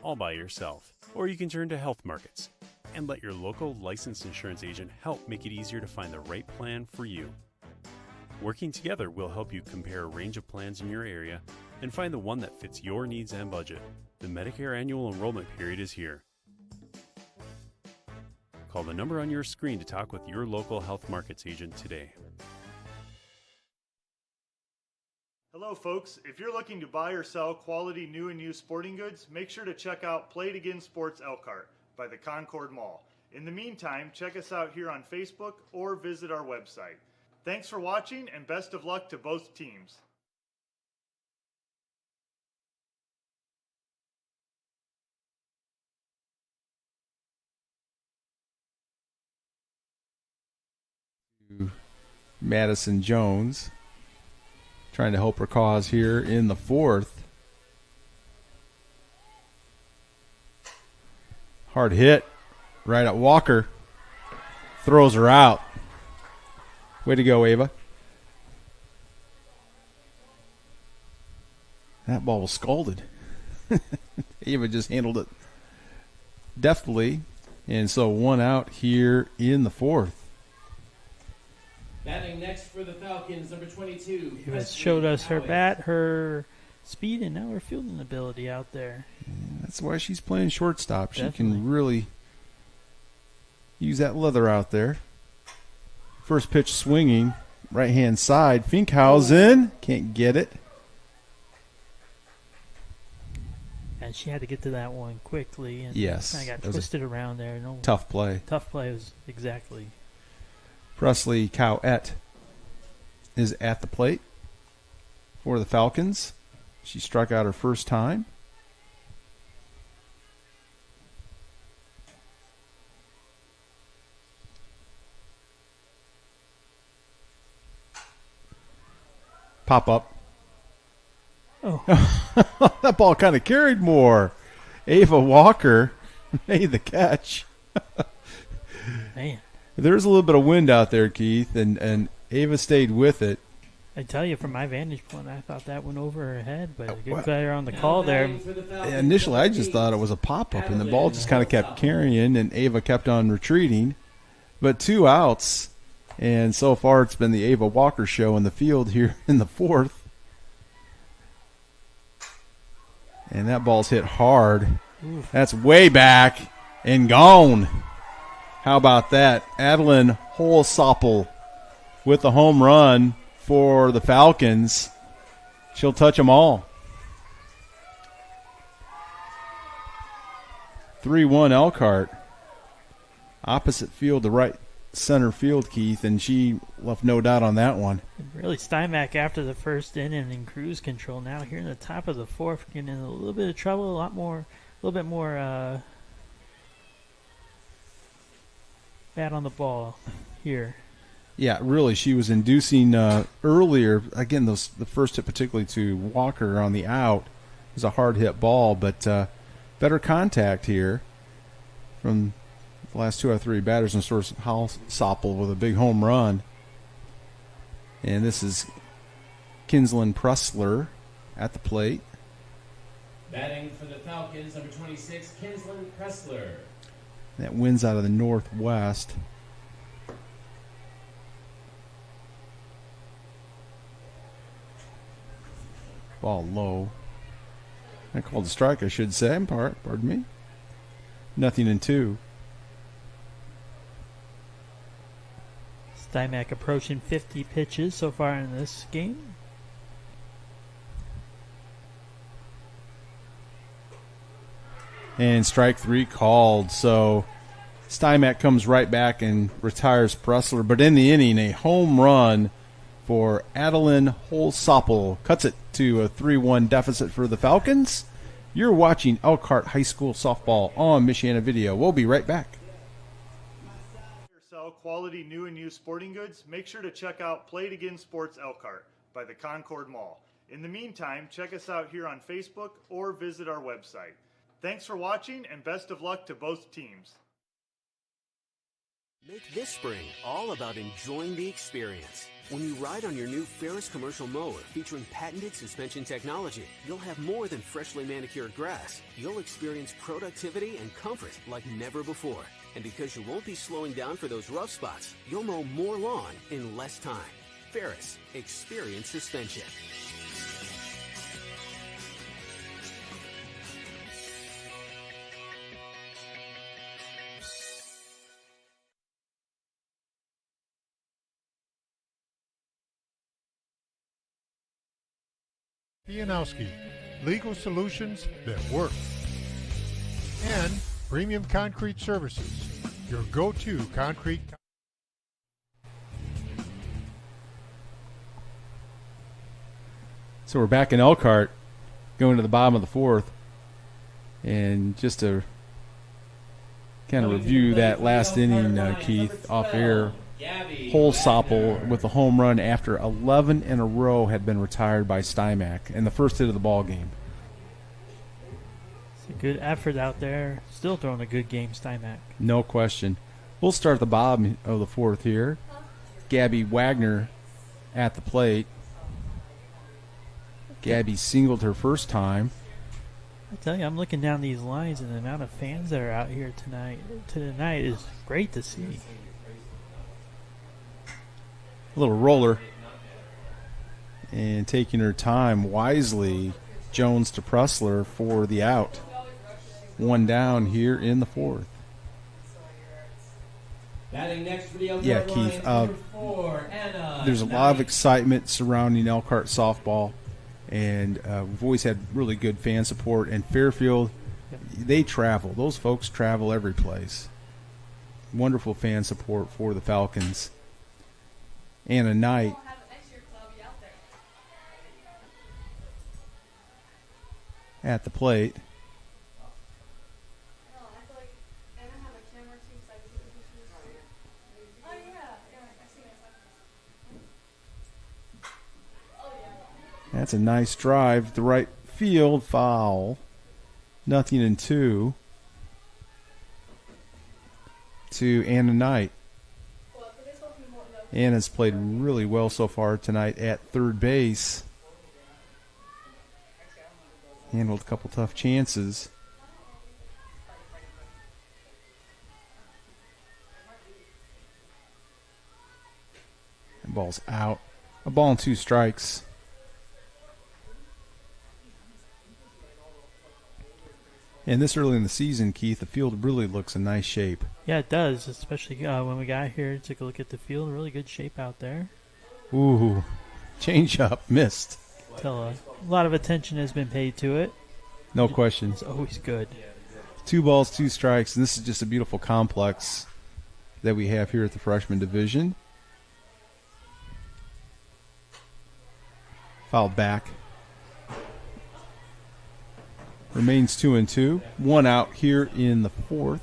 all by yourself. Or you can turn to Health Markets and let your local licensed insurance agent help make it easier to find the right plan for you. Working together will help you compare a range of plans in your area and find the one that fits your needs and budget. The Medicare annual enrollment period is here. Call the number on your screen to talk with your local Health Markets agent today. Hello folks, if you're looking to buy or sell quality new and used sporting goods, make sure to check out Play It Again Sports Elkhart by the Concord Mall. In the meantime, check us out here on Facebook or visit our website. Thanks for watching and best of luck to both teams. Madison Jones trying to help her cause here in the fourth. Hard hit right at Walker. Throws her out. Way to go, Ava. That ball was scalded. Ava just handled it deftly. And so 1 out here in the fourth. Batting next for the Falcons, number 22. Eva showed us her bat, her speed, and now her fielding ability out there. Yeah, that's why she's playing shortstop. She Definitely can really use that leather out there. First pitch swinging, right-hand side. Finkhausen can't get it. And she had to get to that one quickly. And Yes, kind of that got was a twisted around there. No, tough play. Tough play was exactly. Presley Cowett is at the plate for the Falcons. She struck out her first time. Pop up. Oh. That ball kind of carried more. Ava Walker made the catch. Man. There's a little bit of wind out there, Keith, and Ava stayed with it. I tell you, from my vantage point, I thought that went over her head, but a good player on the call there. Initially, I just thought it was a pop-up, and the ball just kind of kept carrying, and Ava kept on retreating. But 2 outs, and so far it's been the Ava Walker show in the field here in the fourth. And that ball's hit hard. Oof. That's way back and gone. How about that? Adeline Holsoppel with the home run for the Falcons. She'll touch them all. 3-1 Elkhart. Opposite field to right center field, Keith, and she left no doubt on that one. Really, Steinbach after the first inning in cruise control. Now here in the top of the fourth, getting in a little bit of trouble, a little bit more bad on the ball here. Yeah, really, she was inducing earlier. Again, the first hit particularly to Walker on the out was a hard hit ball, but better contact here. from the last 2 or 3 batters in source, Hal Soppel with a big home run. And this is Kinsland Pressler at the plate. Batting for the Falcons, number 26, Kinsland Pressler. That wins out of the Northwest. Ball low. I called a strike, I should say. Pardon me. 0-2. Stymack approaching 50 pitches so far in this game. And strike 3 called. So Stymack comes right back and retires Pressler. But in the inning, a home run for Adeline Holsoppel cuts it to a 3-1 deficit for the Falcons. You're watching Elkhart High School softball on Michiana Video. We'll be right back. Sell quality new and used sporting goods? Make sure to check out Play It Again Sports Elkhart by the Concord Mall. In the meantime, check us out here on Facebook or visit our website. Thanks for watching and best of luck to both teams. Make this spring all about enjoying the experience. When you ride on your new Ferris commercial mower featuring patented suspension technology, you'll have more than freshly manicured grass. You'll experience productivity and comfort like never before. And because you won't be slowing down for those rough spots, you'll mow more lawn in less time. Ferris, experience suspension. Pianowski, legal solutions that work. And Premium Concrete Services, your go-to concrete. So we're back in Elkhart, going to the bottom of the 4th. And just to kind of review that last inning, Keith, off air, Holsoppel with a home run after 11 in a row had been retired by Stymack in the first hit of the ball game. It's a good effort out there. Still throwing a good game, Stymack. No question. We'll start at the bottom of the 4th here. Gabby Wagner at the plate. Gabby singled her first time. I tell you, I'm looking down these lines, and the amount of fans that are out here tonight is great to see. A little roller. And taking her time wisely, Jones to Pressler for the out. 1 down here in the 4th. Batting next for the Elkhart Yeah, Keith. There's a lot of excitement surrounding Elkhart softball, and we've always had really good fan support. And Fairfield, they travel. Those folks travel every place. Wonderful fan support for the Falcons. Anna Knight at the plate. That's a nice drive to right field, foul. 0-2 to Anna Knight. Anna's played really well so far tonight at third base. Handled a couple tough chances. And ball's out. A ball and 2 strikes. And this early in the season, Keith, the field really looks in nice shape. Yeah, it does, especially when we got here, took a look at the field. Really good shape out there. Ooh, change up, missed. A lot of attention has been paid to it. No question. It's always good. 2 balls, 2 strikes, and this is just a beautiful complex that we have here at the freshman division. Fouled back. Remains 2-2. 1 out here in the 4th.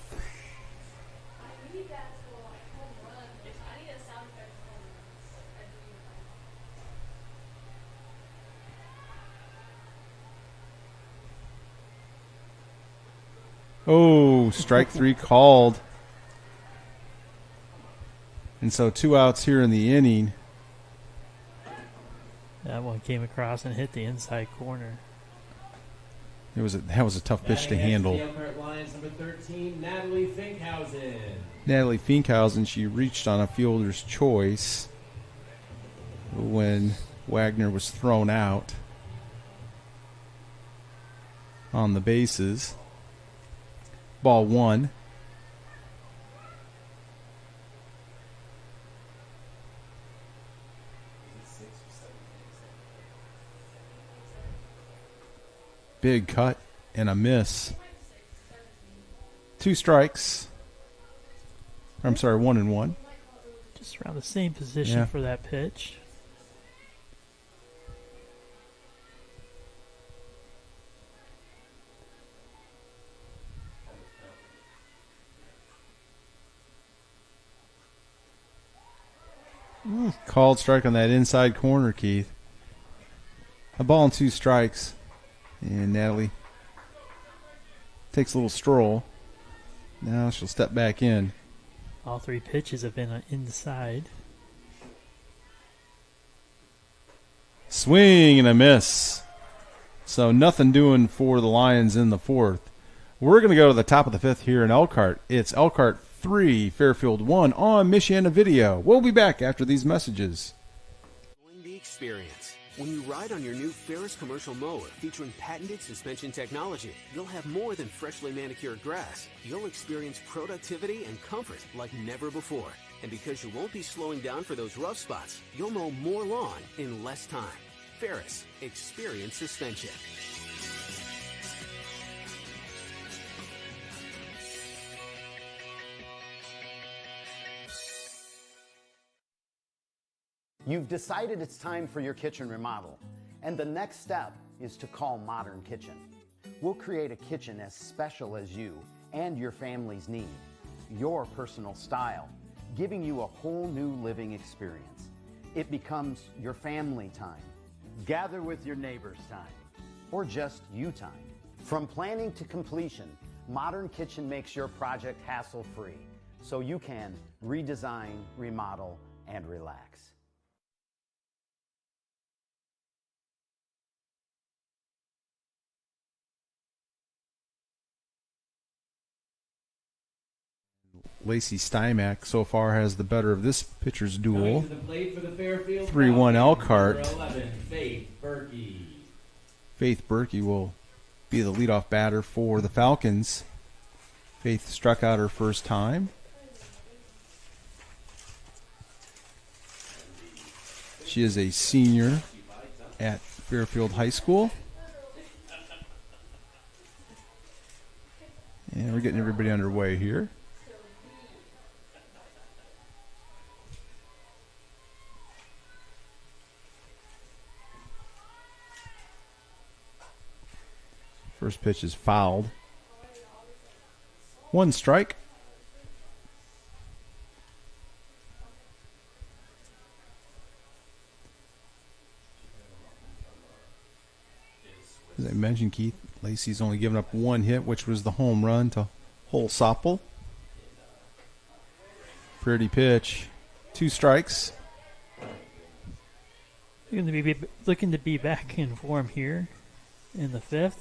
Oh, strike 3 called. And so 2 outs here in the inning. That one came across and hit the inside corner. That was a tough pitch to handle. The Elkhart Lions, number 13, Natalie Finkhausen. Natalie Finkhausen, she reached on a fielder's choice when Wagner was thrown out on the bases. Ball 1. Big cut and a miss. 2 strikes. I'm sorry, 1-1. Just around the same position for that pitch. Called strike on that inside corner, Keith. A ball and 2 strikes. And Natalie takes a little stroll. Now she'll step back in. All 3 pitches have been inside. Swing and a miss. So nothing doing for the Lions in the 4th. We're going to go to the top of the 5th here in Elkhart. It's Elkhart 3, Fairfield 1 on Michiana Video. We'll be back after these messages. Join the experience. When you ride on your new Ferris commercial mower featuring patented suspension technology, you'll have more than freshly manicured grass. You'll experience productivity and comfort like never before. And because you won't be slowing down for those rough spots, you'll mow more lawn in less time. Ferris, experience suspension. You've decided it's time for your kitchen remodel, and the next step is to call Modern Kitchen. We'll create a kitchen as special as you and your family's need, your personal style, giving you a whole new living experience. It becomes your family time, gather with your neighbors time, or just you time. From planning to completion, Modern Kitchen makes your project hassle-free, so you can redesign, remodel, and relax. Lacey Stymack so far has the better of this pitcher's duel. Coming to the plate for the Fairfield 3-1 Elkhart. Number 11, Faith Berkey. Faith Berkey will be the leadoff batter for the Falcons. Faith struck out her first time. She is a senior at Fairfield High School. And we're getting everybody underway here. First pitch is fouled. 1 strike. As I mentioned, Keith, Lacey's only given up 1 hit, which was the home run to Holsopple. Pretty pitch. 2 strikes. Looking to be back in form here in the 5th.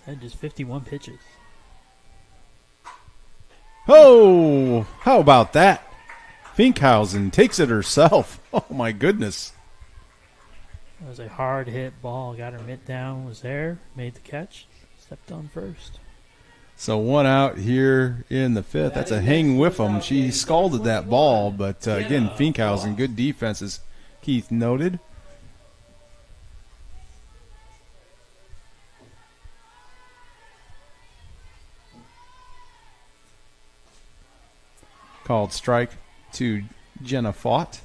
Said just 51 pitches. Oh, how about that? Finkhausen takes it herself. Oh, my goodness. It was a hard hit ball. Got her mitt down, was there, made the catch, stepped on first. So 1 out here in the 5th. That's a hang with him. She scalded that ball, but again, Finkhausen, good defense, as Keith noted. Called strike to Jenna Fott.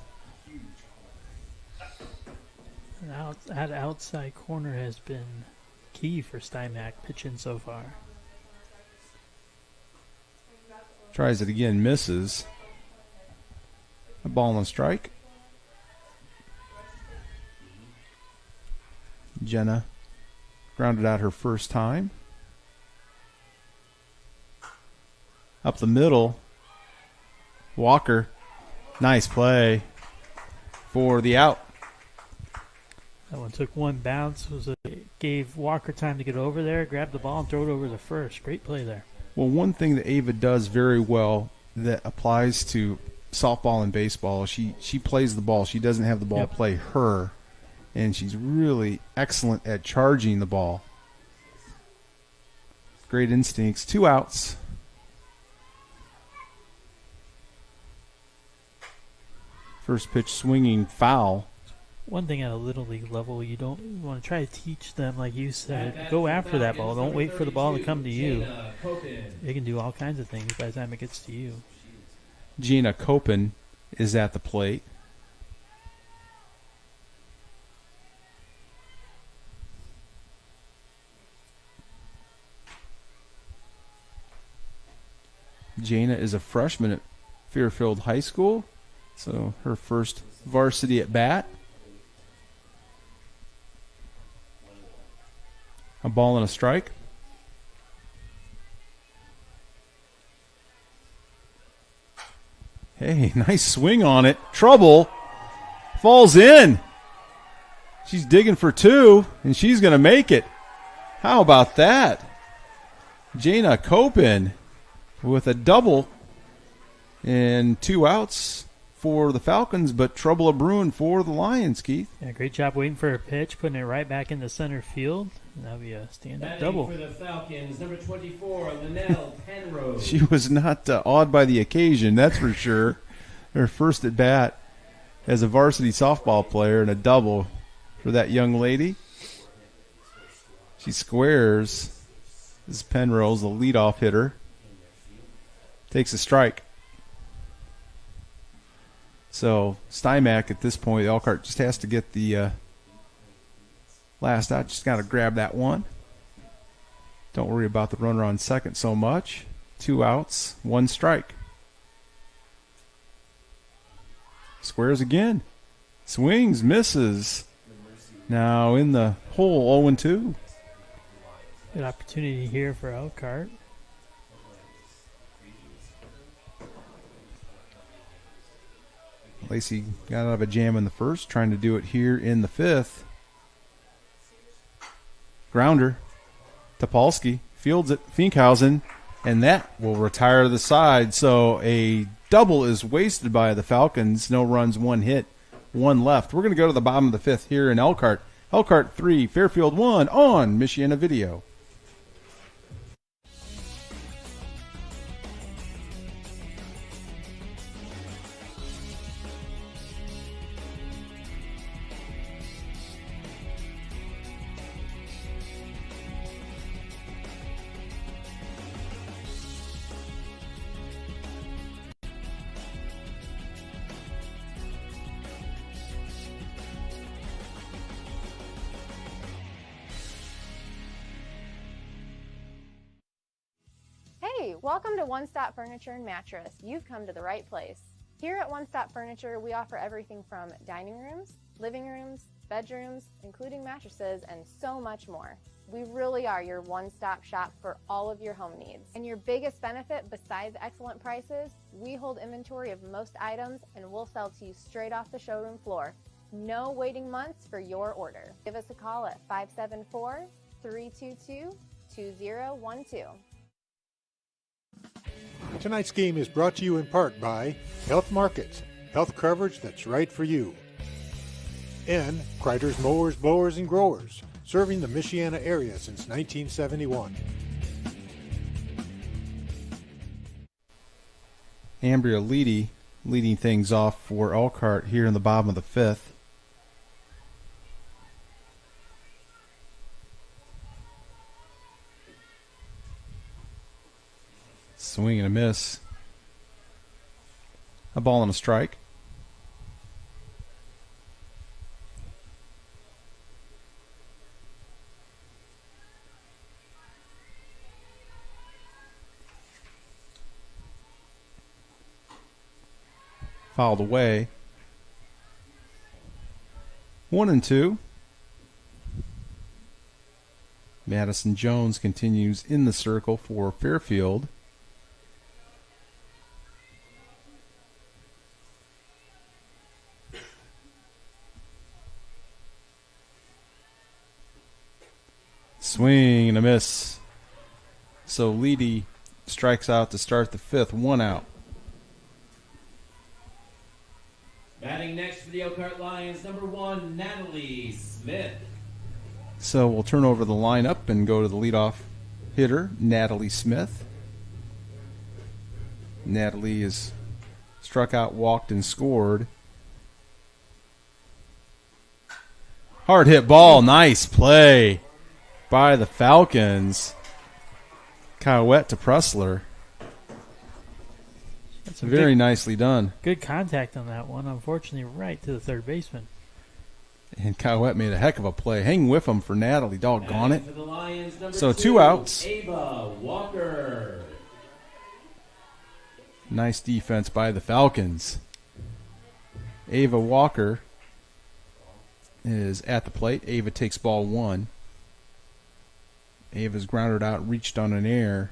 That outside corner has been key for Stymack pitching so far. Tries it again, misses. A ball and a strike. Jenna grounded out her first time. Up the middle. Walker. Nice play for the out. That one took one bounce. Gave Walker time to get over there, grab the ball, and throw it over the first. Great play there. Well, one thing that Ava does very well that applies to softball and baseball, she plays the ball. She doesn't have the ball play her, and she's really excellent at charging the ball. Great instincts. 2 outs. First pitch swinging foul. One thing at a Little League level, you want to try to teach them, like you said, go after that ball. Don't wait for the ball to come to you. They can do all kinds of things by the time it gets to you. Gina Copen is at the plate. Jana is a freshman at Fairfield High School, so her first varsity at bat. A ball and a strike. Hey, nice swing on it. Trouble. Falls in. She's digging for 2, and she's going to make it. How about that? Jana Copen with a double and 2 outs for the Falcons, but trouble a brewing for the Lions, Keith. Yeah, great job waiting for a pitch, putting it right back into center field. That'll be a stand-up double. For the Falcons, number 24, Linnell Penrose. She was not awed by the occasion, that's for sure. Her first at bat as a varsity softball player and a double for that young lady. She squares. This is Penrose, the leadoff hitter. Takes a strike. So Stymack at this point, Elkhart just has to get the last out. Just got to grab that one. Don't worry about the runner on second so much. 2 outs, 1 strike. Squares again. Swings, misses. Now in the hole, 0-2. Good opportunity here for Elkhart. Lacey got out of a jam in the first, trying to do it here in the 5th. Grounder. Topolsky fields it. Finkhausen, and that will retire to the side. So a double is wasted by the Falcons. No runs, 1 hit, 1 left. We're going to go to the bottom of the 5th here in Elkhart. Elkhart 3, Fairfield 1 on Michiana Video. Hey, welcome to One Stop Furniture and Mattress. You've come to the right place. Here at One Stop Furniture, we offer everything from dining rooms, living rooms, bedrooms, including mattresses, and so much more. We really are your one-stop shop for all of your home needs. And your biggest benefit, besides excellent prices, we hold inventory of most items and we'll sell to you straight off the showroom floor. No waiting months for your order. Give us a call at 574-322-2012. Tonight's game is brought to you in part by Health Markets, health coverage that's right for you. And Kreider's Mowers, Blowers, and Growers, serving the Michiana area since 1971. Ambria Leedy leading things off for Elkhart here in the bottom of the 5th. Swing and a miss. A ball and a strike. Fouled away. 1-2. Madison Jones continues in the circle for Fairfield. swing and a miss. So Leedy strikes out to start the fifth, 1 out. Batting next for the Elkhart Lions, number 1, Natalie Smith. So we'll turn over the lineup and go to the leadoff hitter, Natalie Smith. Natalie is struck out, walked, and scored. Hard hit ball. Nice play by the Falcons. Coyote to Pressler. That's very nicely done. Good contact on that one. Unfortunately, right to the third baseman. And Coyote made a heck of a play. Hang with him for Natalie. Doggone it. For the Lions, number So 2, 2 outs. Ava Walker. Nice defense by the Falcons. Ava Walker is at the plate. Ava takes ball 1. Ava's grounded out, reached on an air.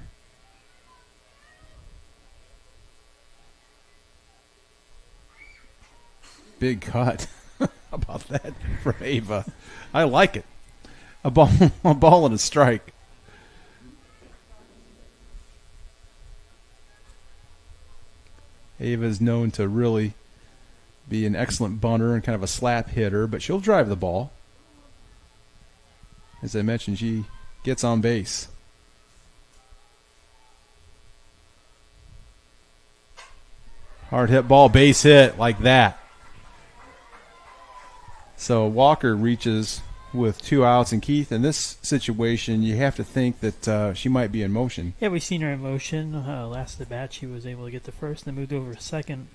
Big cut. How about that from Ava? I like it. A ball and a strike. Ava is known to really be an excellent bunter and kind of a slap hitter, but she'll drive the ball. As I mentioned, she gets on base. Hard hit ball, base hit like that. So Walker reaches with 2 outs, and Keith, in this situation, you have to think that she might be in motion. Yeah, we've seen her in motion. Last at bat, she was able to get to first, then moved over to second,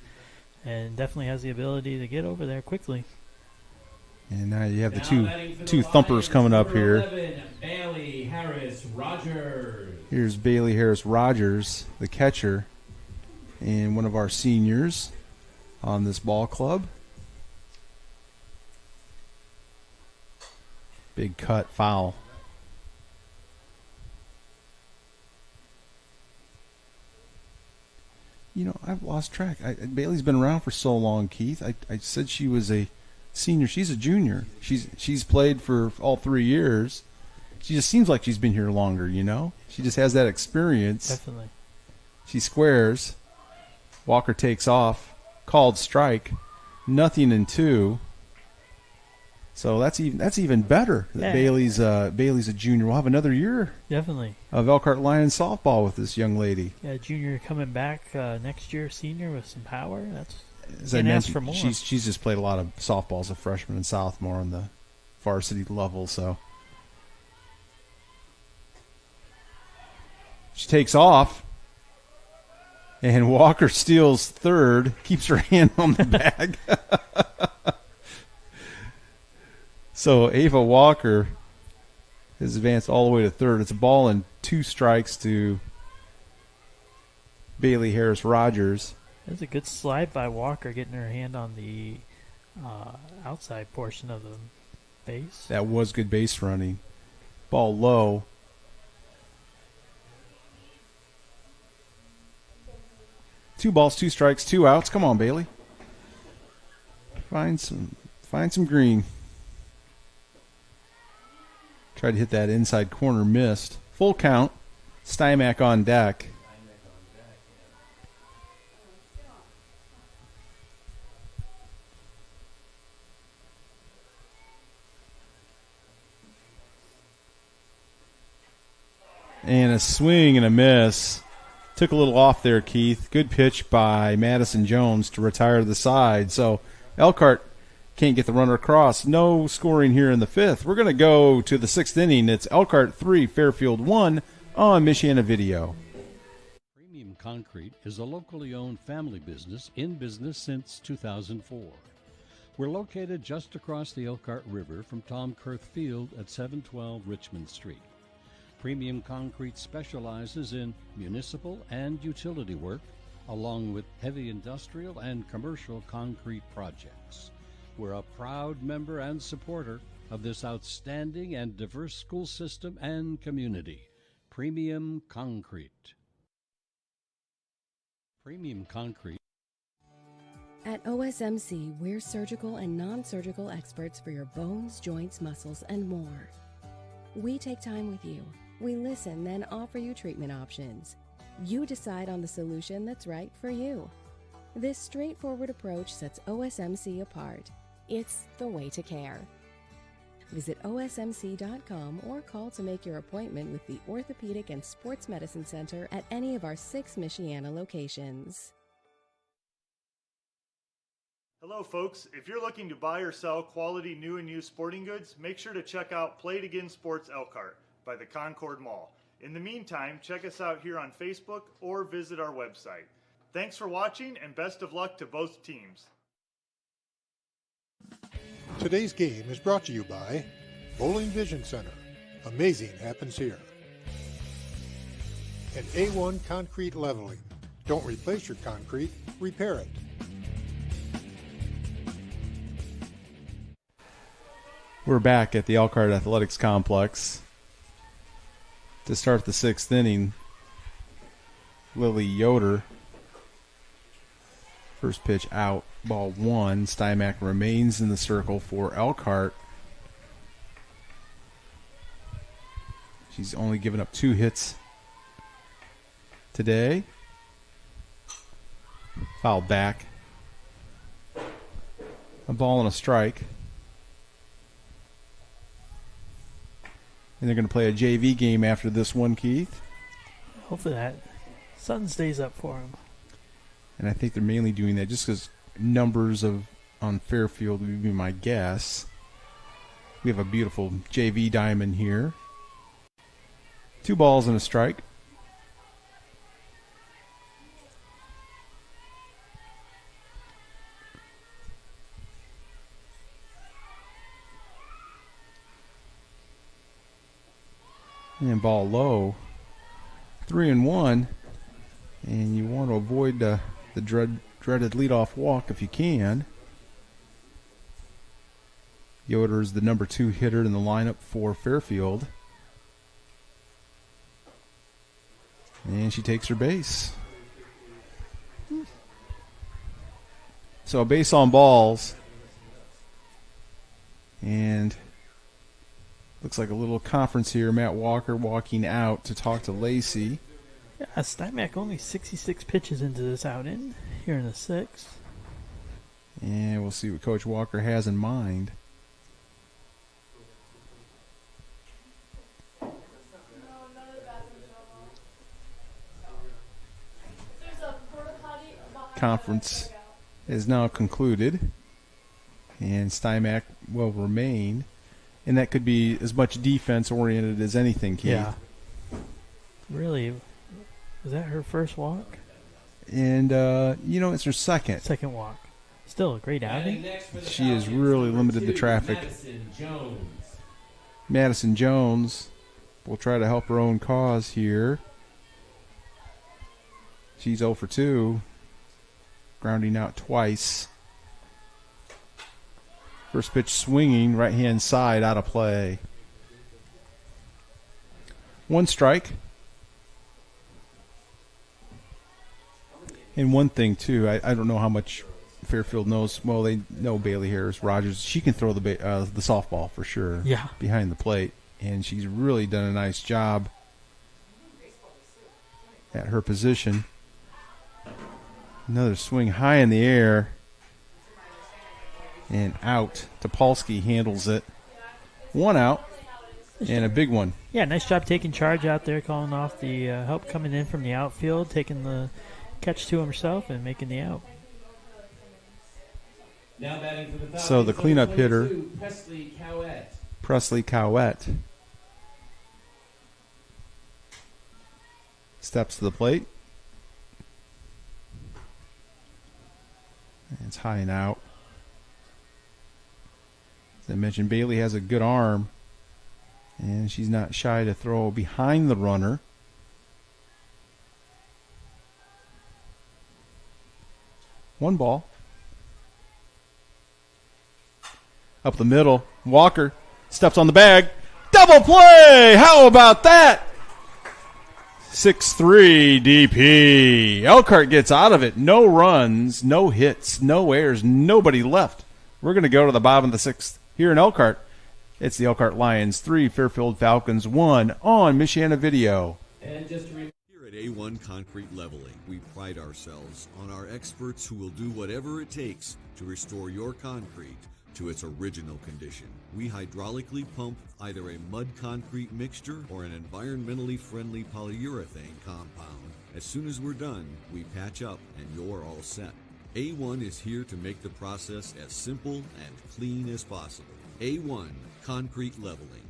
and definitely has the ability to get over there quickly. And now you have the two thumpers coming up here. 11, Bailey Harris Rogers. Here's Bailey Harris Rogers, the catcher, and one of our seniors on this ball club. Big cut, foul. You know, I've lost track. Bailey's been around for so long, Keith. I said she was a senior. She's a junior. She's played for all 3 years. She just seems like she's been here longer, you know? She just has that experience. Definitely. She squares. Walker takes off. Called strike. 0-2. So that's even better. That Bailey's a junior. We'll have another year. Definitely. Of Elkhart Lions softball with this young lady. Yeah, junior coming back next year, senior with some power. That's as I mentioned, for more. She's just played a lot of softball as a freshman and sophomore on the varsity level. So she takes off, and Walker steals third, keeps her hand on the bag. So Ava Walker has advanced all the way to third. It's a ball and 2 strikes to Bailey Harris Rogers. That's a good slide by Walker, getting her hand on the outside portion of the base. That was good base running. Ball low. Two balls, 2 strikes, 2 outs. Come on, Bailey. Find some green. Tried to hit that inside corner, missed. Full count. Stymack on deck. And a swing and a miss. Took a little off there, Keith. Good pitch by Madison Jones to retire the side. So Elkhart can't get the runner across. No scoring here in the 5th. We're going to go to the 6th inning. It's Elkhart 3, Fairfield 1 on Michiana Video. Premium Concrete is a locally owned family business in business since 2004. We're located just across the Elkhart River from Tom Kurth Field at 712 Richmond Street. Premium Concrete specializes in municipal and utility work, along with heavy industrial and commercial concrete projects. We're a proud member and supporter of this outstanding and diverse school system and community. Premium Concrete. Premium Concrete. At OSMC, we're surgical and non-surgical experts for your bones, joints, muscles, and more. We take time with you. We listen, then offer you treatment options. You decide on the solution that's right for you. This straightforward approach sets OSMC apart. It's the way to care. Visit osmc.com or call to make your appointment with the Orthopedic and Sports Medicine Center at any of our 6 Michiana locations. Hello folks, if you're looking to buy or sell quality new and used sporting goods, make sure to check out Play It Again Sports Elkhart by the Concord Mall. In the meantime, check us out here on Facebook or visit our website. Thanks for watching and best of luck to both teams. Today's game is brought to you by Bowling Vision Center. Amazing happens here. And A1 Concrete Leveling. Don't replace your concrete, repair it. We're back at the Elkhart Athletics Complex to start the 6th inning. Lily Yoder, first pitch out, ball 1. Stymack remains in the circle for Elkhart. She's only given up 2 hits today. Fouled back. A ball and a strike. And they're going to play a JV game after this one, Keith. Hopefully that sun stays up for him. And I think they're mainly doing that just because numbers on Fairfield would be my guess. We have a beautiful JV diamond here. 2 balls and a strike. And ball low. 3-1. And you want to avoid the dreaded leadoff walk if you can. Yoder is the number 2 hitter in the lineup for Fairfield. And she takes her base. So a base on balls. And looks like a little conference here. Matt Walker walking out to talk to Lacey. Yeah, Stymack only 66 pitches into this outing here in the 6th. And we'll see what Coach Walker has in mind. Conference is now concluded, and Stymack will remain. And that could be as much defense-oriented as anything, Keith. Yeah. Really, was that her first walk? And, it's her second. Second walk. Still a great outing. She has really limited the traffic. Madison Jones will try to help her own cause here. She's 0 for 2. Grounding out twice. First pitch swinging, right-hand side, out of play. 1 strike. And one thing, too, I don't know how much Fairfield knows. Well, they know Bailey Harris-Rogers. She can throw the softball for sure. Yeah. Behind the plate. And she's really done a nice job at her position. Another swing high in the air. And out. Topolsky handles it. 1 out. And a big one. Yeah, nice job taking charge out there, calling off the help coming in from the outfield, taking the catch to himself and making the out. Now batting for the Falcons, so the cleanup hitter, Presley Cowett, steps to the plate. And it's high and out. As I mentioned, Bailey has a good arm, and she's not shy to throw behind the runner. One ball. Up the middle. Walker steps on the bag. Double play! How about that? 6-3 DP. Elkhart gets out of it. No runs, no hits, no errors, nobody left. We're going to go to the bottom of the 6th here in Elkhart. It's the Elkhart Lions 3, Fairfield Falcons 1 on Michiana Video. And just to remind Here at A1 Concrete Leveling, we pride ourselves on our experts who will do whatever it takes to restore your concrete to its original condition. We hydraulically pump either a mud concrete mixture or an environmentally friendly polyurethane compound. As soon as we're done, we patch up and you're all set. A1 is here to make the process as simple and clean as possible. A1 Concrete Leveling.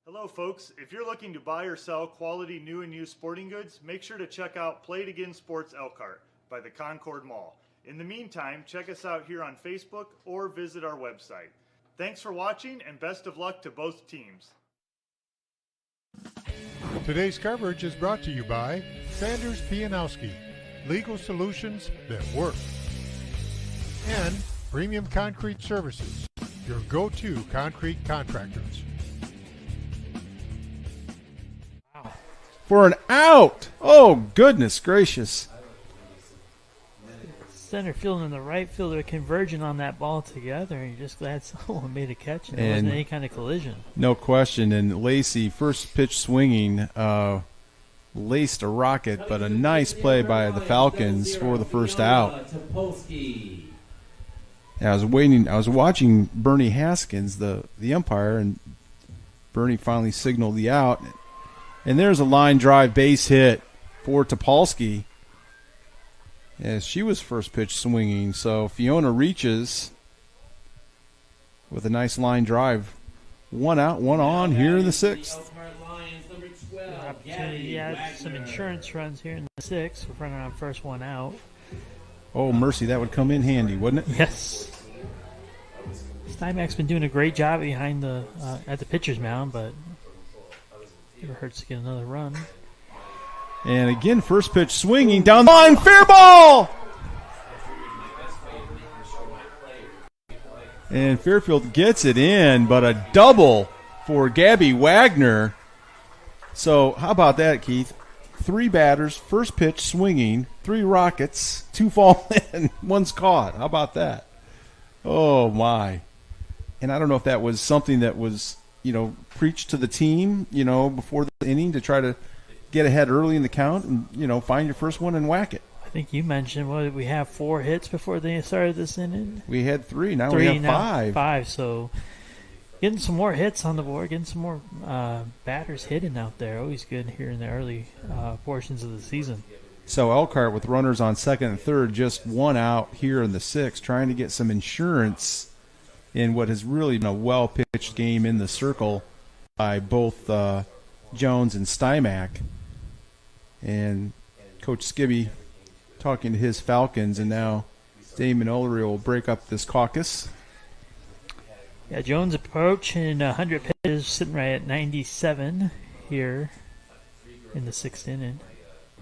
Hello folks, if you're looking to buy or sell quality new and used sporting goods, make sure to check out Play It Again Sports Elkhart by the Concord Mall. In the meantime, check us out here on Facebook or visit our website. Thanks for watching and best of luck to both teams. Today's coverage is brought to you by Sanders Pianowski, legal solutions that work. And Premium Concrete Services, your go-to concrete contractors. For an out! Oh, goodness gracious. Center field and the right fielder converging on that ball together. You're just glad someone made a catch and there wasn't any kind of collision. No question. And Lacey, first pitch swinging, laced a rocket, but a nice play by the Falcons for the first out. I was watching Bernie Haskins, the umpire, and Bernie finally signaled the out. And there's a line drive base hit for Topolsky. As she was first pitch swinging. So Fiona reaches with a nice line drive. One out, one on here in the sixth. Yeah, some insurance runs here in the sixth. We're running on first one out. Oh, mercy, that would come in handy, wouldn't it? Yes. Steinbach's been doing a great job behind the at the pitcher's mound, but never hurts to get another run. And again, first pitch swinging down the line, fair ball! And Fairfield gets it in, but a double for Gabby Wagner. So how about that, Keith? 3 batters, first pitch swinging, 3 rockets, 2 fall in, 1's caught. How about that? Oh, my. And I don't know if that was something that was, preached to the team, before the inning to try to get ahead early in the count and, find your first one and whack it. I think you mentioned, what did we have, 4 hits before they started this inning? We had 3. Now we have 5. 5, so getting some more hits on the board, getting some more batters hitting out there. Always good here in the early portions of the season. So Elkhart with runners on second and third, just 1 out here in the sixth, trying to get some insurance in what has really been a well-pitched game in the circle by both Jones and Steinbach. And Coach Skibby talking to his Falcons, and now Damon Ullery will break up this caucus. Yeah, Jones approaching 100 pitches, sitting right at 97 here in the sixth inning.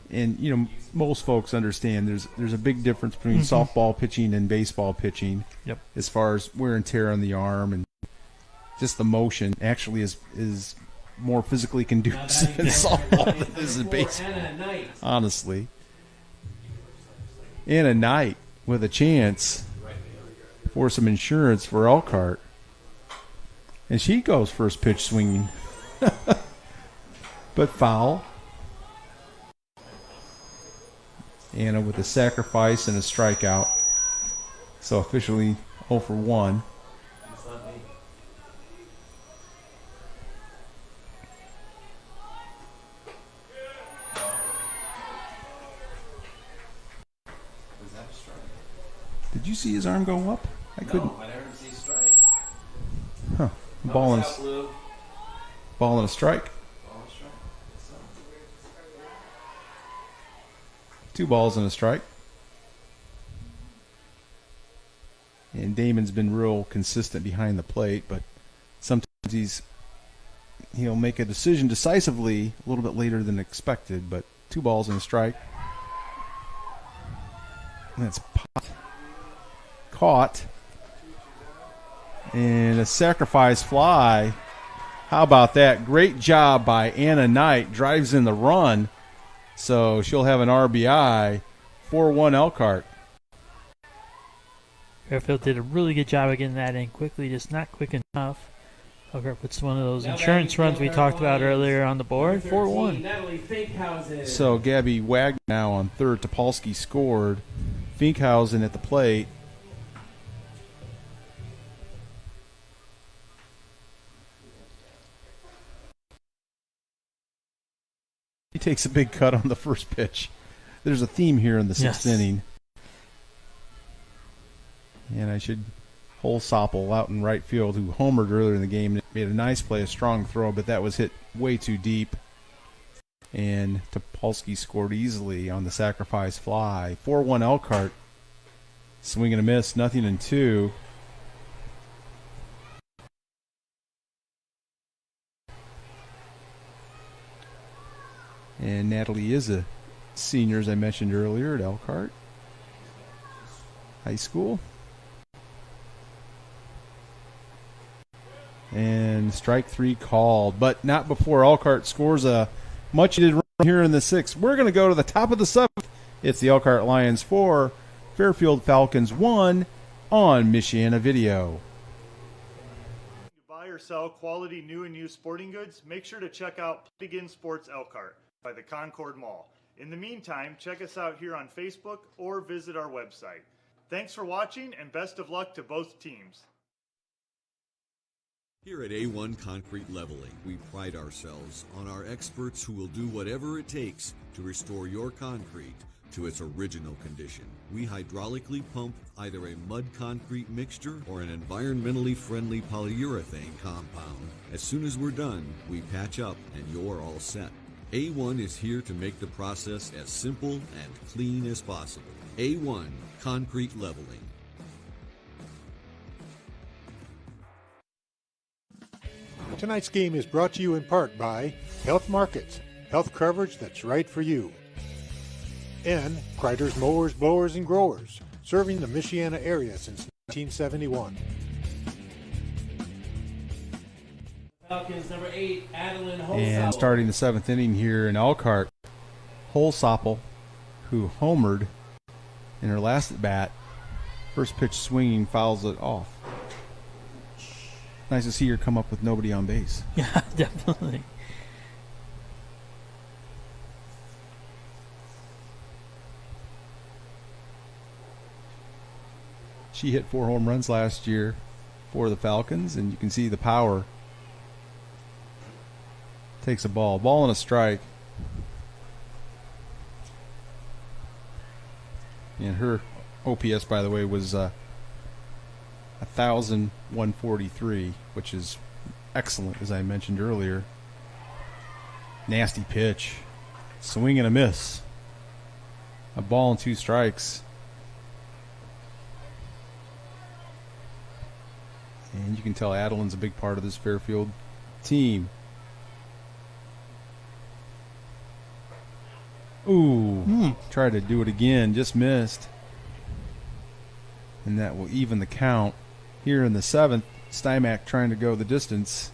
And, most folks understand there's a big difference between softball pitching and baseball pitching. Yep. As far as wear and tear on the arm and just the motion actually is more physically conducive in softball than it is in baseball, honestly. And a night with a chance for some insurance for Elkhart. And she goes first pitch swinging. But foul. Anna with a sacrifice and a strikeout. So officially 0 for 1. Did you see his arm go up? I couldn't. No, I never see a strike. Huh. Ball and a strike. Ball and strike. 2 balls and a strike. And Damon's been real consistent behind the plate, but sometimes he'll make a decision decisively a little bit later than expected, but 2 balls and a strike. And that's pop. caught. And a sacrifice fly. How about that? Great job by Anna Knight. Drives in the run. So she'll have an RBI. 4-1 Elkhart. Fairfield did a really good job of getting that in quickly, just not quick enough. Elkhart puts one of those insurance runs we talked about earlier on the board. 4-1. So Gabby Wagner now on third. Topolsky scored. Finkhausen at the plate. He takes a big cut on the first pitch. There's a theme here in the sixth inning. And I should Holsopple out in right field, who homered earlier in the game. Made a nice play, a strong throw, but that was hit way too deep. And Topolsky scored easily on the sacrifice fly. 4-1 Elkhart. Swing and a miss, 0-2. And Natalie is a senior, as I mentioned earlier, at Elkhart High School. And strike three called, but not before Elkhart scores a much-needed run here in the sixth. We're going to go to the top of the seventh. It's the Elkhart Lions 4, Fairfield Falcons 1 on Michiana Video. To buy or sell quality new and used sporting goods, make sure to check out Play Again Sports Elkhart by the Concord Mall. In the meantime, check us out here on Facebook or visit our website. Thanks for watching and best of luck to both teams. Here at A1 Concrete Leveling, we pride ourselves on our experts who will do whatever it takes to restore your concrete to its original condition. We hydraulically pump either a mud concrete mixture or an environmentally friendly polyurethane compound. As soon as we're done, we patch up and you're all set. A1 is here to make the process as simple and clean as possible. A1 Concrete Leveling. Tonight's game is brought to you in part by Health Markets, health coverage that's right for you. And Kreider's Mowers, Blowers, and Growers, serving the Michiana area since 1971. Falcons number 8, Adeline Holsopple. And starting the seventh inning here in Elkhart, Holsopple, who homered in her last at bat, first pitch swinging, fouls it off. Nice to see her come up with nobody on base. Yeah, definitely. She hit 4 home runs last year for the Falcons, and you can see the power. Takes a ball and a strike. And her OPS, by the way, was 1,143, which is excellent, as I mentioned earlier. Nasty pitch. Swing and a miss. A ball and 2 strikes. And you can tell Adeline's a big part of this Fairfield team. Ooh, tried to do it again, just missed. And that will even the count. Here in the seventh, Stymack trying to go the distance.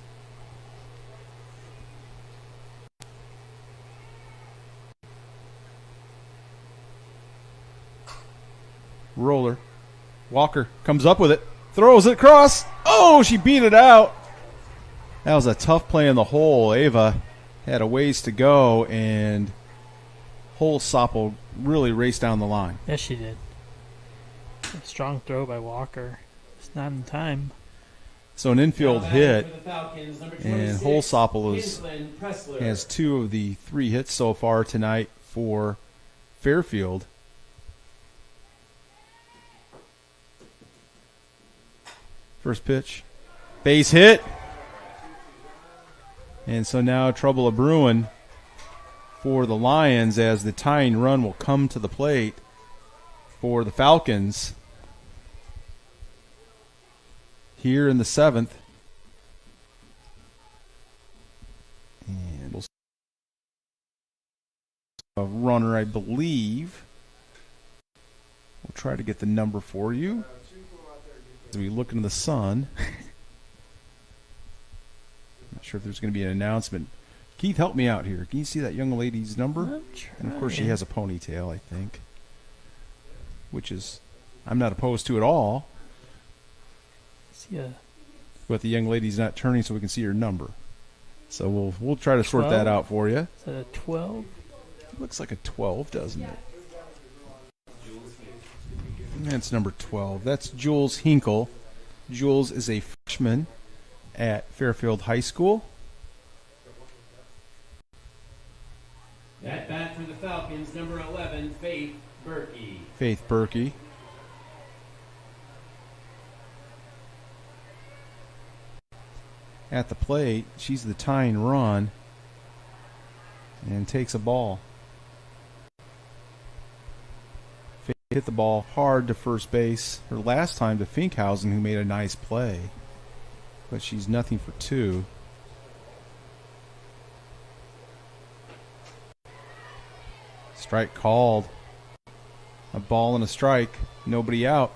Roller. Walker comes up with it. Throws it across. Oh, she beat it out. That was a tough play in the hole. Ava had a ways to go, and Holsopple really raced down the line. Yes, she did. A strong throw by Walker. It's not in time. So an infield hit, Falcons, and Holsopple has 2 of the 3 hits so far tonight for Fairfield. First pitch, base hit. And so now trouble a brewing for the Lions as the tying run will come to the plate for the Falcons here in the seventh. And we'll see a runner, I believe. We'll try to get the number for you. as we look into the sun. Not sure if there's going to be an announcement. Keith, help me out here. Can you see that young lady's number? And, of course, she has a ponytail, I think, which is I'm not opposed to at all. Yeah. But the young lady's not turning so we can see her number. So we'll try to sort 12? that out for you. Is that a 12? Looks like a 12, doesn't it? That's number 12. That's Jules Hinkle. Jules is a freshman at Fairfield High School. At bat for the Falcons, number 11, Faith Berkey. Faith Berkey. At the plate, she's the tying run and takes a ball. Faith hit the ball hard to first base her last time to Finkhausen, who made a nice play. But she's nothing for two. Strike called. A ball and a strike. Nobody out.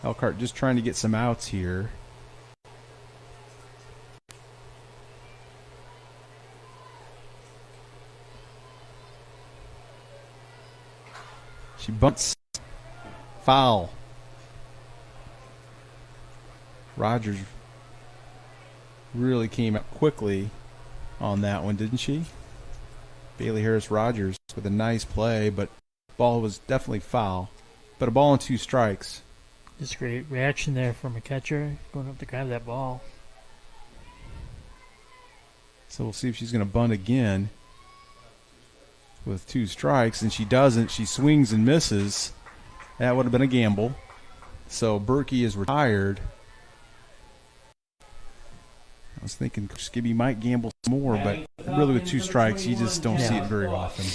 Elkhart just trying to get some outs here. She bunts. Foul. Rogers really came out quickly on that one, didn't she? Bailey Harris Rogers with a nice play, but ball was definitely foul. But a ball and two strikes. Just great reaction there from a catcher going up to grab that ball. So we'll see if she's going to bunt again with two strikes, and she doesn't. She swings and misses. That would have been a gamble. So Berkey is retired. I was thinking Skibby might gamble some more, but really with two strikes, you just don't see it very often.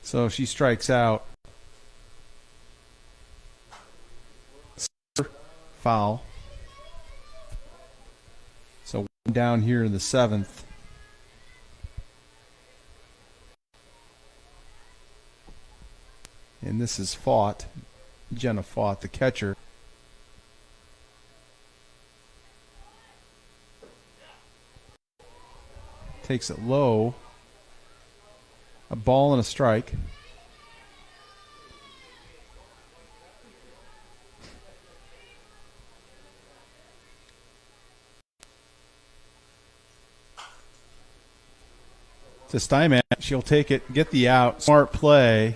So she strikes out. Foul. So down here in the seventh. And this is Fought, Jenna Fought, the catcher. Takes it low. A ball and a strike. To Steinman, she'll take it, get the out. Smart play.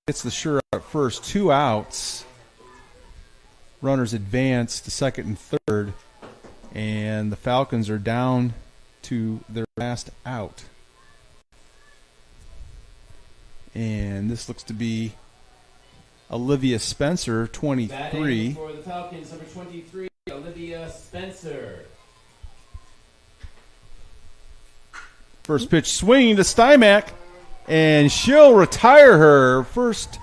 Gets the sure out at first. 2 outs. Runners advance to second and third. And the Falcons are down to their last out. And this looks to be Olivia Spencer, 23. Batting for the Falcons, number 23, Olivia Spencer. First pitch swinging to Stymack, and she'll retire her first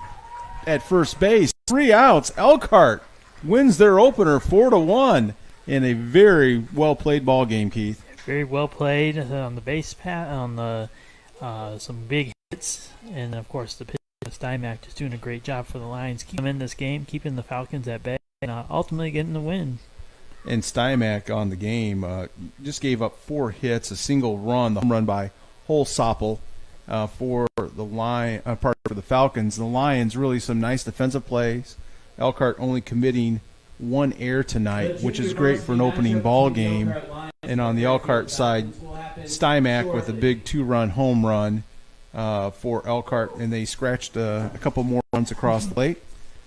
at first base. 3 outs. Elkhart wins their opener 4-1 in a very well played ball game, Keith. Very well played on the base pat, on the some big hits, and of course the pitcher Stymack just doing a great job for the Lions, keeping them in this game, keeping the Falcons at bay, and ultimately getting the win. And Stymack on the game just gave up 4 hits, a single run, the home run by Holsoppel for the Falcons. The Lions really some nice defensive plays. Elkhart only committing 1 error tonight, which is great for an opening ball game. And on the Elkhart side, Stymack with a big 2-run home run for Elkhart, and they scratched a couple more runs across the plate.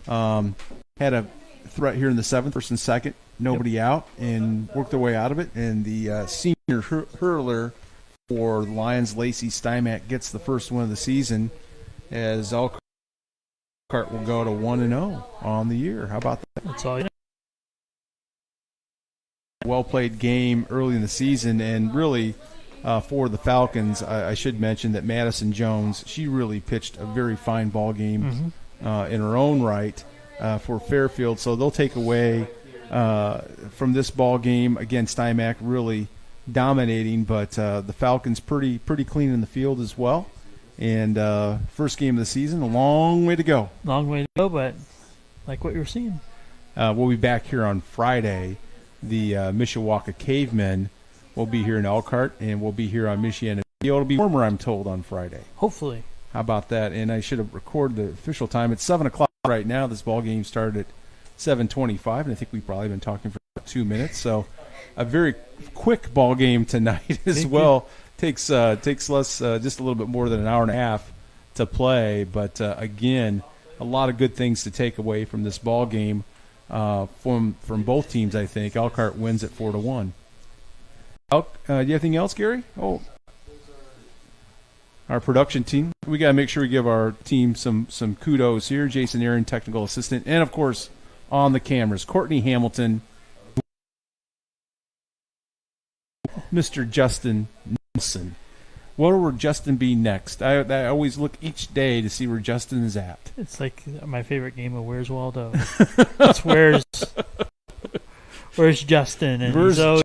Had a threat here in the 7th, first and second, nobody out, and worked their way out of it. And the senior hurler for the Lions, Lacey Stymack, gets the first win of the season, as Elkhart will go to 1-0 on the year. How about that? That's all you know. Well-played game early in the season, and really for the Falcons, I should mention that Madison Jones, she really pitched a very fine ball game in her own right for Fairfield. So they'll take away from this ball game. Again, Stymack really dominating, but the Falcons pretty clean in the field as well. And first game of the season, a long way to go. Long way to go, but like what you're seeing. We'll be back here on Friday. The Mishawaka Cavemen will be here in Elkhart, and we'll be here on Michiana. It'll be warmer, I'm told, on Friday. Hopefully. How about that? And I should have recorded the official time. It's 7 o'clock right now. This ball game started at 7:25, and I think we've probably been talking for about 2 minutes. So a very quick ball game tonight as well. Takes less, just a little bit more than an hour and a half to play. But, again, a lot of good things to take away from this ball game from both teams, I think. Elkhart wins at 4-1. Do you have anything else, Gary? Oh, our production team. We got to make sure we give our team some kudos here. Jason Aaron, technical assistant. And, of course, on the cameras, Courtney Hamilton, Mr. Justin Nelson. Where will Justin be next? I always look each day to see where Justin is at. It's like my favorite game of Where's Waldo. It's where's Justin? And he's always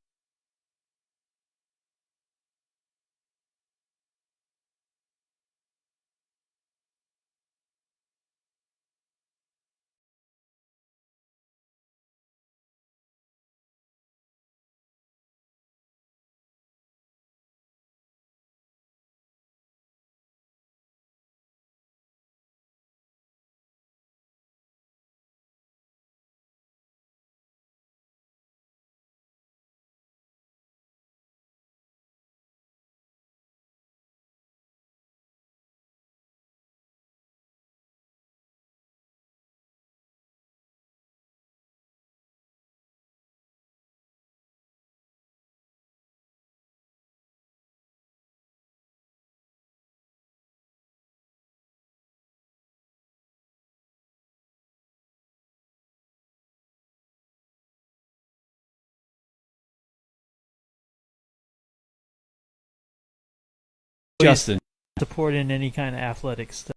Justin support in any kind of athletic stuff.